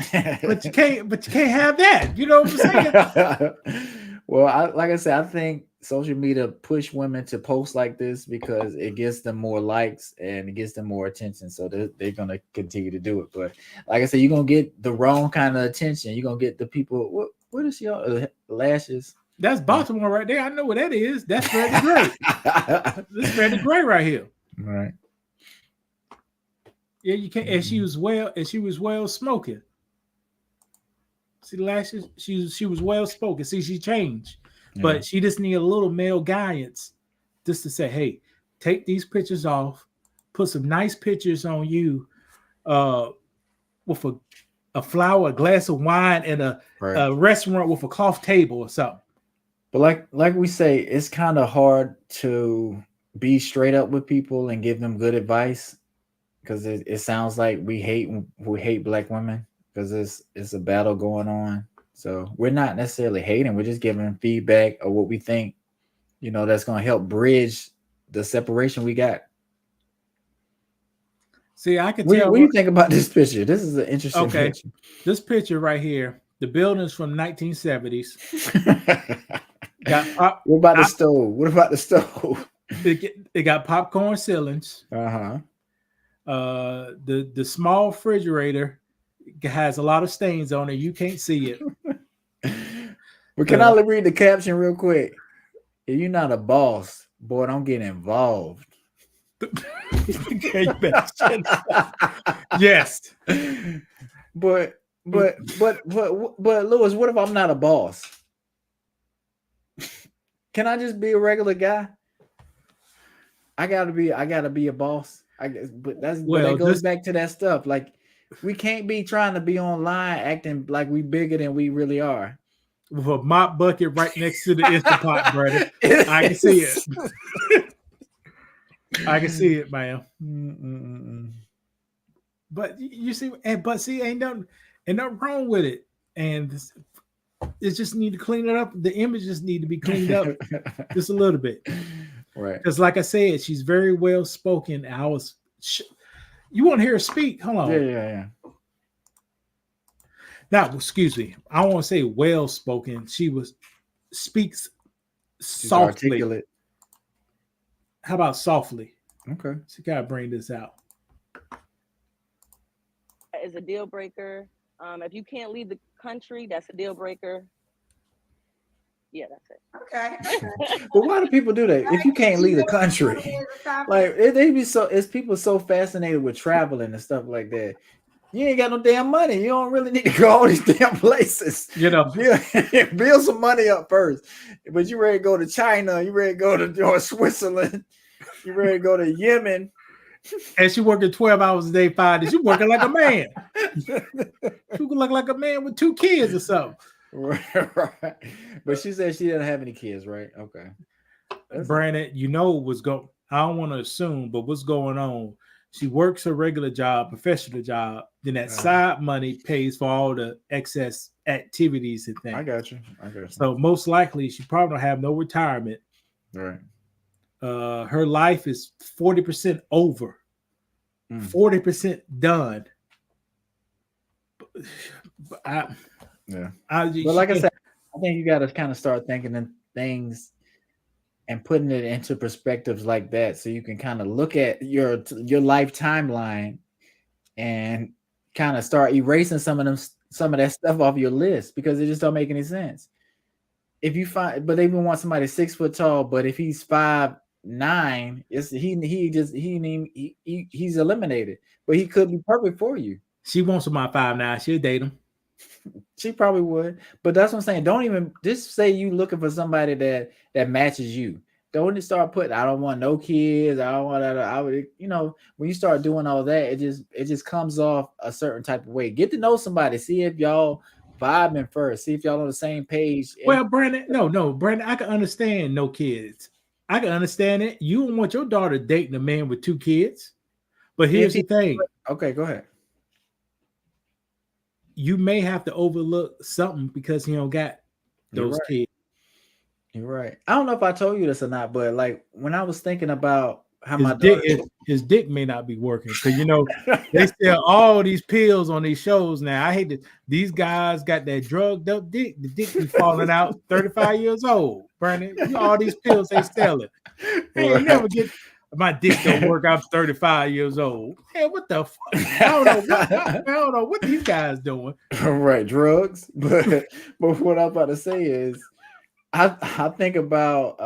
but you can't have that. You know what I'm saying? Well, like I said, I think social media push women to post like this because it gets them more likes and it gets them more attention. So they're gonna continue to do it. But like I said, you're gonna get the wrong kind of attention. You're gonna get the people. What is your lashes? That's Baltimore right there. I know what that is. That's Freddie Gray. This is Freddie Gray right here. Right. Yeah, you can't. And she was well smoking. See the lashes? She was well spoken. See, she changed. Yeah. But she just need a little male guidance just to say, hey, take these pictures off, put some nice pictures on you with a flower, a glass of wine, and a restaurant with a cloth table or something. But like we say, it's kind of hard to be straight up with people and give them good advice, because it sounds like we hate Black women because it's a battle going on. So we're not necessarily hating. We're just giving feedback of what we think, that's going to help bridge the separation we got. See, I can What tell. do you think about this picture? This is an interesting Okay. picture. This picture right here, the building's from 1970s. What about the stove? What about the stove? It got popcorn ceilings. Uh-huh. The small refrigerator has a lot of stains on it. You can't see it. But can I read the caption real quick? If you're not a boss, boy, don't get involved. Yes. But Lewis, what if I'm not a boss? Can I just be a regular guy? I gotta be a boss. I guess, but that goes back to that stuff. Like, we can't be trying to be online acting like we bigger than we really are. With a mop bucket right next to the Instant Pot, brother. I can see it. I can see it, man. But you see, ain't nothing wrong with it. And it just need to clean it up. The images need to be cleaned up just a little bit. Right. Because like I said, she's very well spoken. You want to hear her speak? Hold on. Yeah. Now, excuse me. I want to say well spoken. She speaks softly. Articulate. How about softly? Okay. So gotta bring this out. Is a deal breaker. If you can't leave the country, that's a deal breaker. Yeah, that's it. Okay. But why do people do that? If you can't leave the country, like it's people so fascinated with traveling and stuff like that. You ain't got no damn money. You don't really need to go all these damn places. Build some money up first. But you ready to go to China? You ready to go to Switzerland? You ready to go to Yemen? And she working 12 hours a day, 5 days. She working like a man. She look like a man with 2 kids or something. Right. But she said she didn't have any kids, right? Okay. Brandon, what's going. I don't want to assume, but what's going on? She works her regular job, professional job. Then that side money pays for all the excess activities and things. I got you. So most likely, she probably don't have no retirement. Right. Her life is 40% over, 40% done. But like I said, I think you got to kind of start thinking in things and putting it into perspectives like that, so you can kind of look at your life timeline and kind of start erasing some of that stuff off your list, because it just don't make any sense. If you find, but they even want somebody 6 foot tall, but if he's 5'9", he's eliminated. But he could be perfect for you. She wants somebody 5'9", she'll date him. She probably would, but that's what I'm saying. Don't even just say you looking for somebody that matches you. Don't start putting, I don't want no kids. I don't want that. I would, when you start doing all that, it just comes off a certain type of way. Get to know somebody. See if y'all vibing first. See if y'all on the same page. Well, Brandon, no, Brandon, I can understand no kids. I can understand it. You don't want your daughter dating a man with 2 kids. But here's the thing. Okay, go ahead. You may have to overlook something because he don't got those kids. You're right. I don't know if I told you this or not, but like when I was thinking about how his dick may not be working, because they sell all these pills on these shows now. I hate that these guys got that drugged up dick. The dick be falling out 35 years old. Brandon, all these pills they selling. Hey, you never get. My dick don't work. I'm 35 years old. Hey, what the fuck? I don't know what these guys doing. Right, drugs. But what I'm about to say is, I think about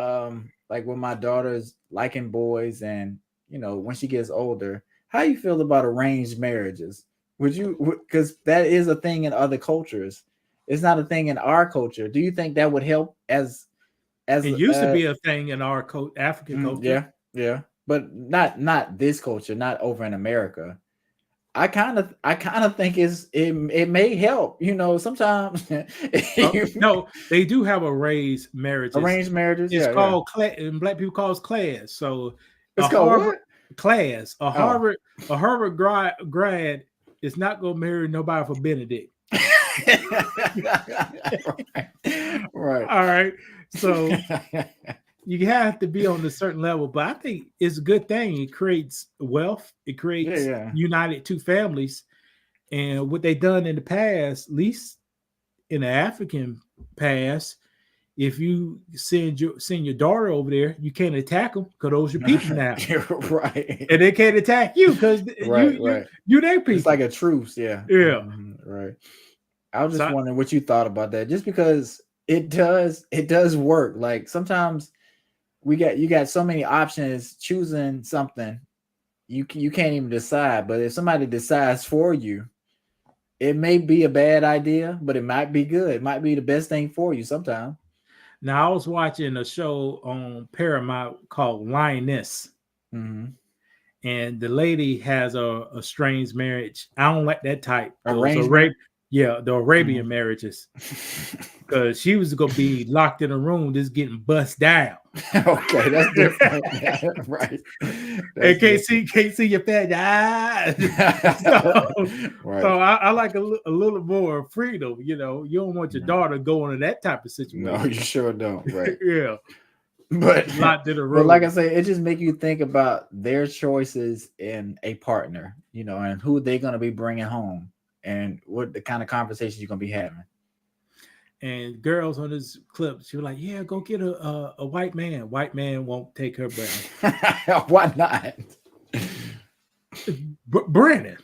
like when my daughter's liking boys, and when she gets older, how you feel about arranged marriages? Would you? Because that is a thing in other cultures. It's not a thing in our culture. Do you think that would help? As it used to be a thing in our African culture. Yeah. But not this culture, not over in America. I kind of think it may help. Sometimes. No, they do have arranged marriages. Arranged marriages. It's called and black people call it class. So it's called Harvard class. A Harvard grad is not gonna marry nobody for Benedict. Right. All right. So. you have to be on a certain level, but I think it's a good thing. It creates wealth. It creates united two families. And what they done in the past, at least in the African past, if you send your daughter over there, you can't attack them because those are your people now. Right. And they can't attack you because you their people. It's like a truce, yeah. Yeah. Right. I was just wondering what you thought about that, just because it does work. Like sometimes you got so many options choosing something, you can't even decide. But if somebody decides for you, it may be a bad idea, but it might be good. It might be the best thing for you sometimes. Now I was watching a show on Paramount called Lioness. Mm-hmm. And the lady has a strange marriage. I don't like that type. The Arabian marriages. Because she was going to be locked in a room just getting bust down. Okay, that's different. Right. And can't see your fat eyes. So I like a little more freedom. You don't want your daughter going into that type of situation. No, you sure don't. Right. Yeah. But locked in a room. But like I say, it just make you think about their choices in a partner, and who they're going to be bringing home and what the kind of conversations you're going to be having. And girls on this clip, she was like, "Yeah, go get a white man. White man won't take her breath." Why not? Brandon,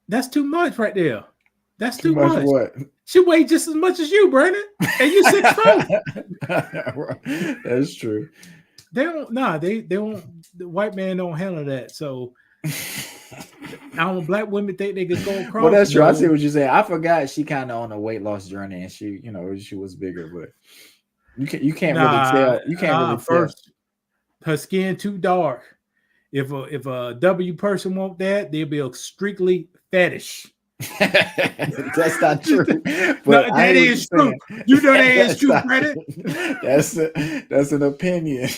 that's too much right there. That's too much. What? She weighs just as much as you, Brandon, and you 6'4". That's true. They don't. Nah, they won't. The white man don't handle that. So. I don't. Black women think they could go across. Well, that's true. I see what you're saying. I forgot she kind of on a weight loss journey, and she was bigger, but you can't really tell. You can't really first tell. Her skin too dark. If a W person want that, they'll be a strictly fetish. That's not true. But no, that is true. You know that is true, Brandon. That's an opinion.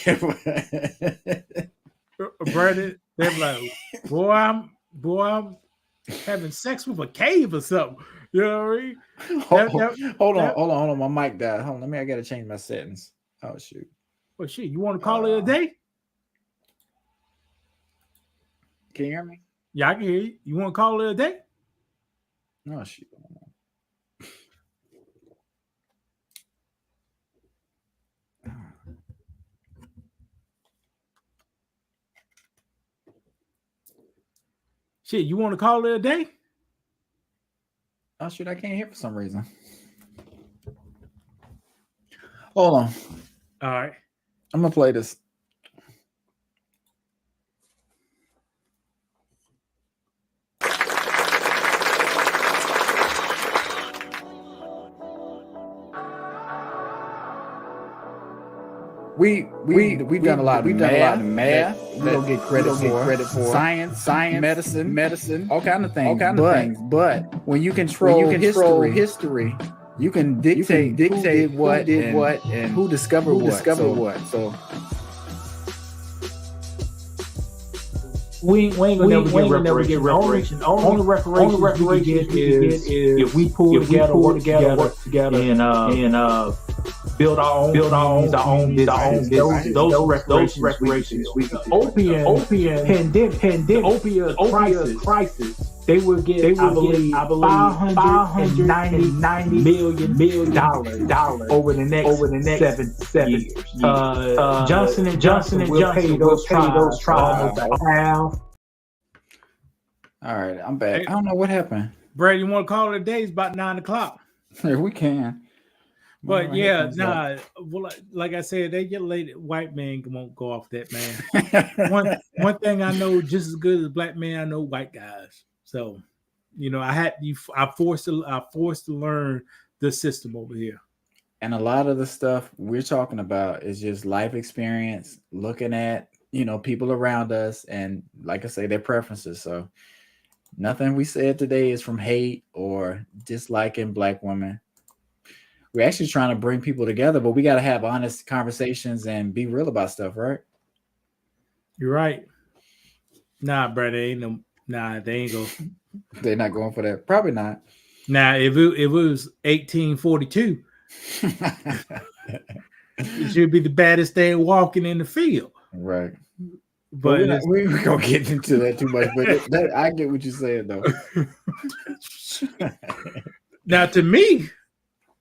Brandon, they're like, boy, I'm having sex with a cave or something. You know what I mean? Hold on. My mic died. Hold on. I gotta change my settings. Oh shoot. Well, shit, you want to call it a day? Can you hear me? Yeah, I can hear you. You want to call it a day? Oh shoot. Shit, you want to call it a day? Oh shoot, I can't hear for some reason. Hold on. All right. I'm gonna play this. We've done a lot of math. We don't get credit for science, medicine, all kind of things. But when you control history, you can dictate who did what and who discovered what. So we ain't gonna never get reparations. Only reparations we get is if we work together, and build our own business. Those reparations. Opium pandemic, opioid crisis. They will get, I believe, $590 million over the next 7 years. Johnson & Johnson will pay those tribes almost half. All right, I'm back. I don't know what happened. Brad, you want to call it a day? It's about 9:00. Yeah, we can. But well, like I said, they get late. White men won't go off that, man. one thing I know just as good as black men, I know white guys. So, I forced to learn the system over here. And a lot of the stuff we're talking about is just life experience, looking at, people around us, and like I say, their preferences. So nothing we said today is from hate or disliking black women. We're actually trying to bring people together, but we got to have honest conversations and be real about stuff, right? You're right. Nah, brother, they ain't go. They're not going for that. Probably not. Now, if it was 1842, She'll be the baddest thing walking in the field. Right. But we're gonna get into that too much. But I get what you're saying though. Now, to me,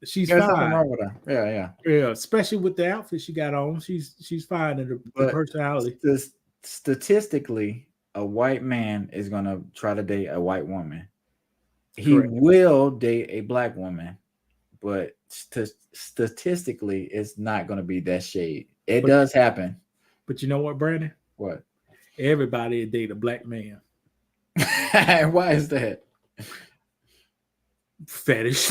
she's There's nothing fine. wrong with her. Yeah. Yeah, especially with the outfit she got on. She's fine in the personality. Statistically, a white man is gonna try to date a white woman. He Correct. will date a black woman, but statistically, it's not gonna be that shade. It does happen. But you know what, Brandon? What? Everybody would date a black man. Why is that? Fetish.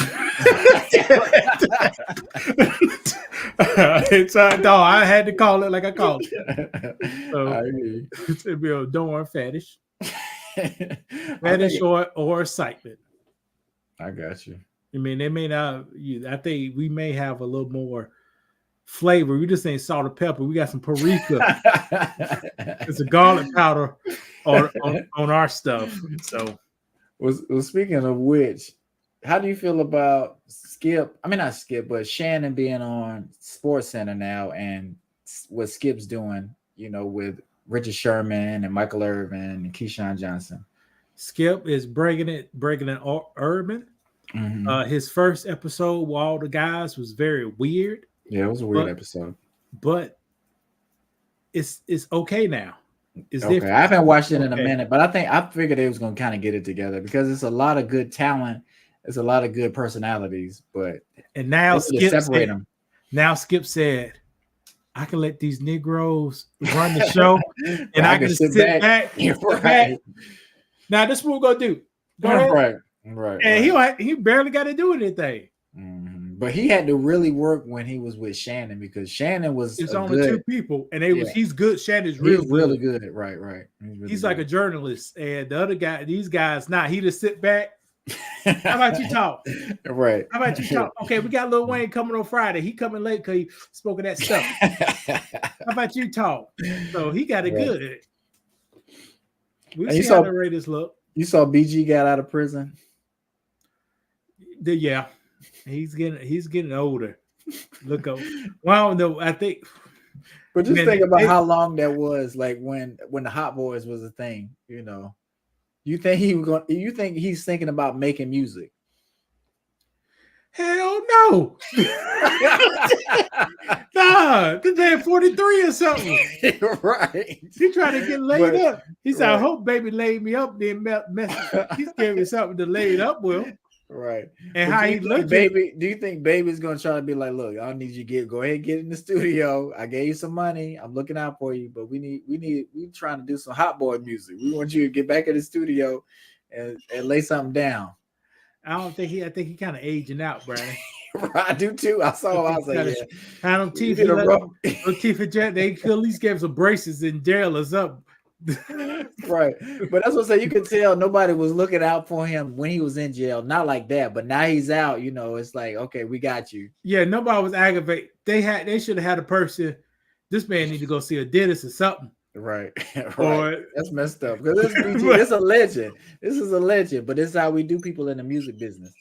No, I had to call it like I called it. So, it'd be a darn fetish. Fetish or excitement. I got you. I mean, they may not. I think we may have a little more flavor. We just ain't salt and pepper. We got some paprika. It's a garlic powder on our stuff. So, well, speaking of which, how do you feel about Skip? I mean, not Skip, but Shannon being on Sports Center now, and what Skip's doing, with Richard Sherman and Michael Irvin and Keyshawn Johnson. Skip is breaking it Urban. Mm-hmm. His first episode with all the guys was very weird. Yeah, it was a weird episode. But it's okay now. It's okay. different. I haven't watched it in a minute, but I figured they was gonna kind of get it together because it's a lot of good talent. It's a lot of good personalities, but now Skip separate them. Now Skip said, I can let these Negroes run the show, and I can sit back. Right. Now this is what we're gonna do. Right. And he barely got to do anything. Mm-hmm. But he had to really work when he was with Shannon because Shannon was. It's only two people, and he's good. Shannon's really good. Right. He's like a journalist, and the other guy, these guys, he just sit back. How about you talk? Right. How about you talk? Okay, we got Lil Wayne coming on Friday. He coming late because he spoke of that stuff. How about you talk? So he got it good. We see how the Raiders look. You saw BG got out of prison. Yeah, he's getting older. Look up. Well, no, I think. But just think about how long that was. Like when the Hot Boys was a thing. You think you think he's thinking about making music? Hell no. Nah, this man 43 or something. Right. He trying to get laid up. He said, I hope baby laid me up, then he's giving me something to lay it up with. Right. And how he looked, baby. Do you think baby's gonna try to be like, look, I need you to go ahead and get in the studio. I gave you some money. I'm looking out for you, but we trying to do some Hot Boy music. We want you to get back in the studio and lay something down. I think he kind of aging out, Brandon. I do too. I saw him. I was like, yeah. Had them teeth. They at least gave some braces in jail or something. Right, but that's what I say. You could tell nobody was looking out for him when he was in jail. Not like that, but now he's out. It's like, okay, we got you. Yeah, nobody was aggravated. They should have had a person. This man need to go see a dentist or something. Right. Or that's messed up because this BG, it's a legend. This is a legend, but this is how we do people in the music business.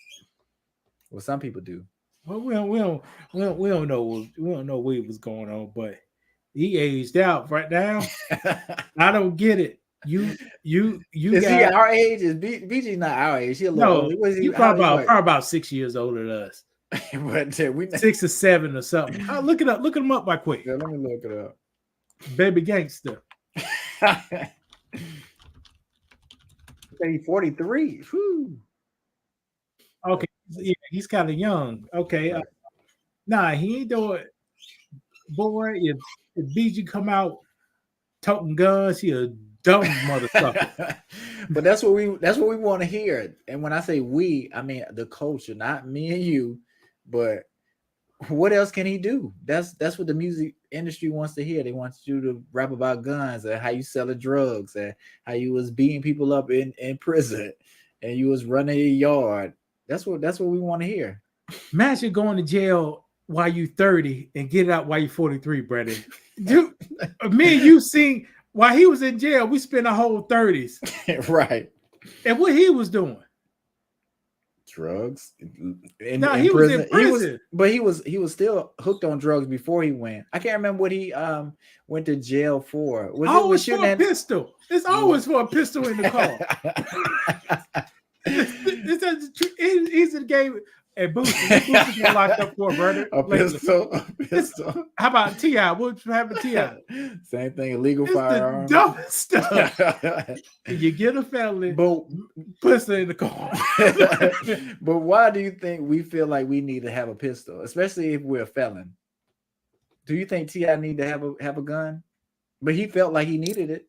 Well, some people do. Well, we don't know what was going on, but he aged out right now. I don't get it. You is he our age? Is BG's not our age? He's probably about 6 years older than us. But 6 or 7 or something. Look it up. Look him up right quick. Yeah, let me look it up. Baby gangster. 43. Whew. Okay, yeah, he's kind of young. Okay, nah, he ain't doing. Boy, if BG come out toting guns, he a dumb motherfucker. But that's what we want to hear. And when I say we, I mean the culture, not me and you. But what else can he do? That's what the music industry wants to hear. They want you to rap about guns and how you selling drugs and how you was beating people up in prison and you was running your yard. That's what we want to hear. Imagine going to jail while you 30 and get out while you 43, Brandon. Dude, me and you seen while he was in jail, we spent our whole 30s. Right. And what he was doing. drugs No, he was in prison. He was still hooked on drugs before he went. I can't remember what he went to jail for. Was always it for a pistol. It's always for a pistol in the car. He's in the game. And Boosie's been locked up for a murder. A pistol. How about T.I.? What happened to T.I.? Same thing, illegal It's firearm. the dumbest stuff. You get a felony, pistol in the car. But why do you think we feel like we need to have a pistol, especially if we're a felon? Do you think T.I. need to have a gun? But he felt like he needed it,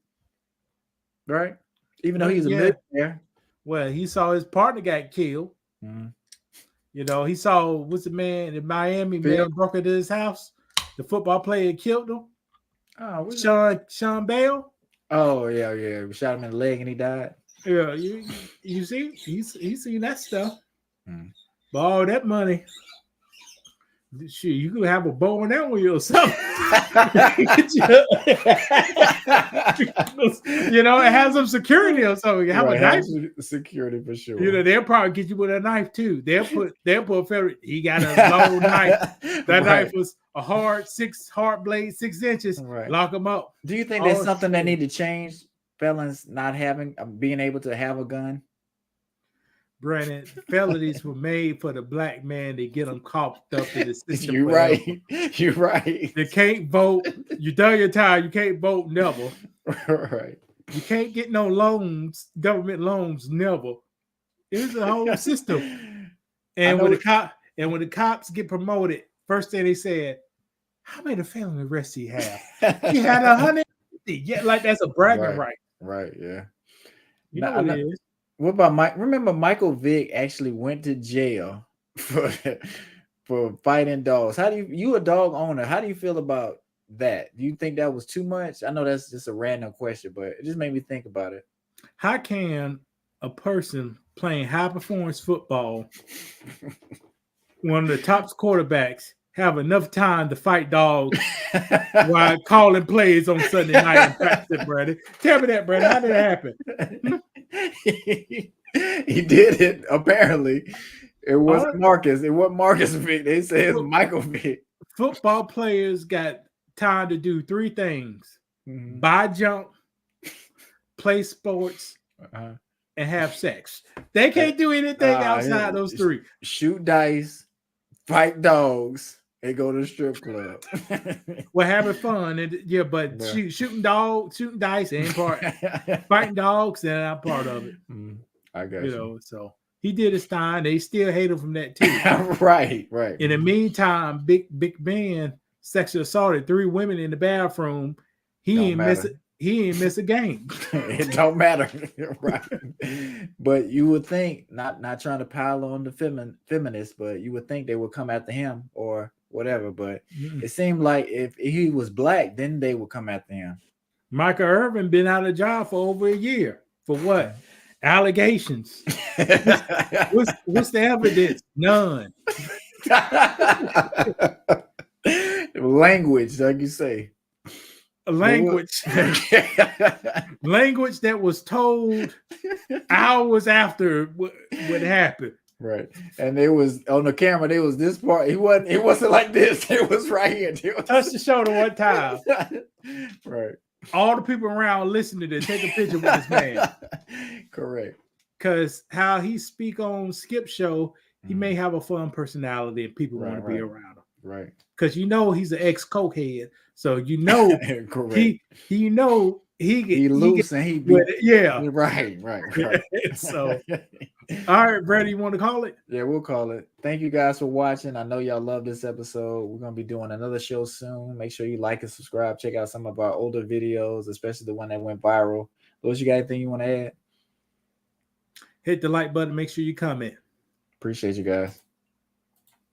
right? Even though he's a millionaire. Well, he saw his partner got killed. Mm-hmm. You know, he saw what's the man in Miami, man broke into his house. The football player killed him. Oh, Sean Bale. Oh, yeah. We shot him in the leg and he died. Yeah, you see, he's seen that stuff. Mm. But all that money, shit, you could have a bow and arrow or something. You know, it has some security or something. You have a knife. Security for sure. You know, they'll probably get you with a knife too. They'll put he got a long knife. That knife was a hard blade, 6 inches. Right. Lock them up. Do you think there's something that need to change? Felons not being able to have a gun? Brandon, felonies were made for the black man to get them caught up in the system. You're right. You're right. They can't vote. You done your time. You can't vote. Never. Right. You can't get no loans, government loans. Never. It's a whole system. And when the cops get promoted, first thing they said, "How many felony arrests he have?" He had 150. Yeah, like that's a bragging right. Right. Yeah. You know what it is. What about Mike? Remember, Michael Vick actually went to jail for fighting dogs. How do you a dog owner? How do you feel about that? Do you think that was too much? I know that's just a random question, but it just made me think about it. How can a person playing high performance football, one of the top quarterbacks, have enough time to fight dogs while calling plays on Sunday night in practice, Brandon? Tell me that, Brandon. How did that happen? He did it. Apparently, it wasn't Marcus. It wasn't Marcus Vick. They say it's Michael Vick. Football players got time to do 3 things: buy junk, play sports, and have sex. They can't do anything outside those 3. Shoot dice, fight dogs, and go to the strip club. We're having fun, but shooting dice ain't part. Fighting dogs, and I'm part of it. I got you know. So he did his time. They still hate him from that too. Right. In the meantime, Big Ben sexually assaulted 3 women in the bathroom. He ain't miss a game. It don't matter, right? But you would think, not trying to pile on the feminists, but you would think they would come after him or whatever. But it seemed like if he was black, then they would come after him. Michael Irvin been out of job for over a year. For what? Allegations. What's the evidence? None. Language, like you say. Language that was told hours after what happened. Right. And it was on the camera, there was this part. It wasn't like this. It was right here. Touch the shoulder one time. Right. All the people around listening to take a picture with this man. Correct. Because how he speak on Skip Show, he may have a fun personality and people want to be around him. Right. Because he's an ex-coke head. So he loose and he right. So all right, Brady, you want to call it? Yeah, we'll call it. Thank you guys for watching. I know y'all love this episode. We're gonna be doing another show soon. Make sure you like and subscribe. Check out some of our older videos, especially the one that went viral. Louis, you got anything you want to add? Hit the like button. Make sure you comment. Appreciate you guys.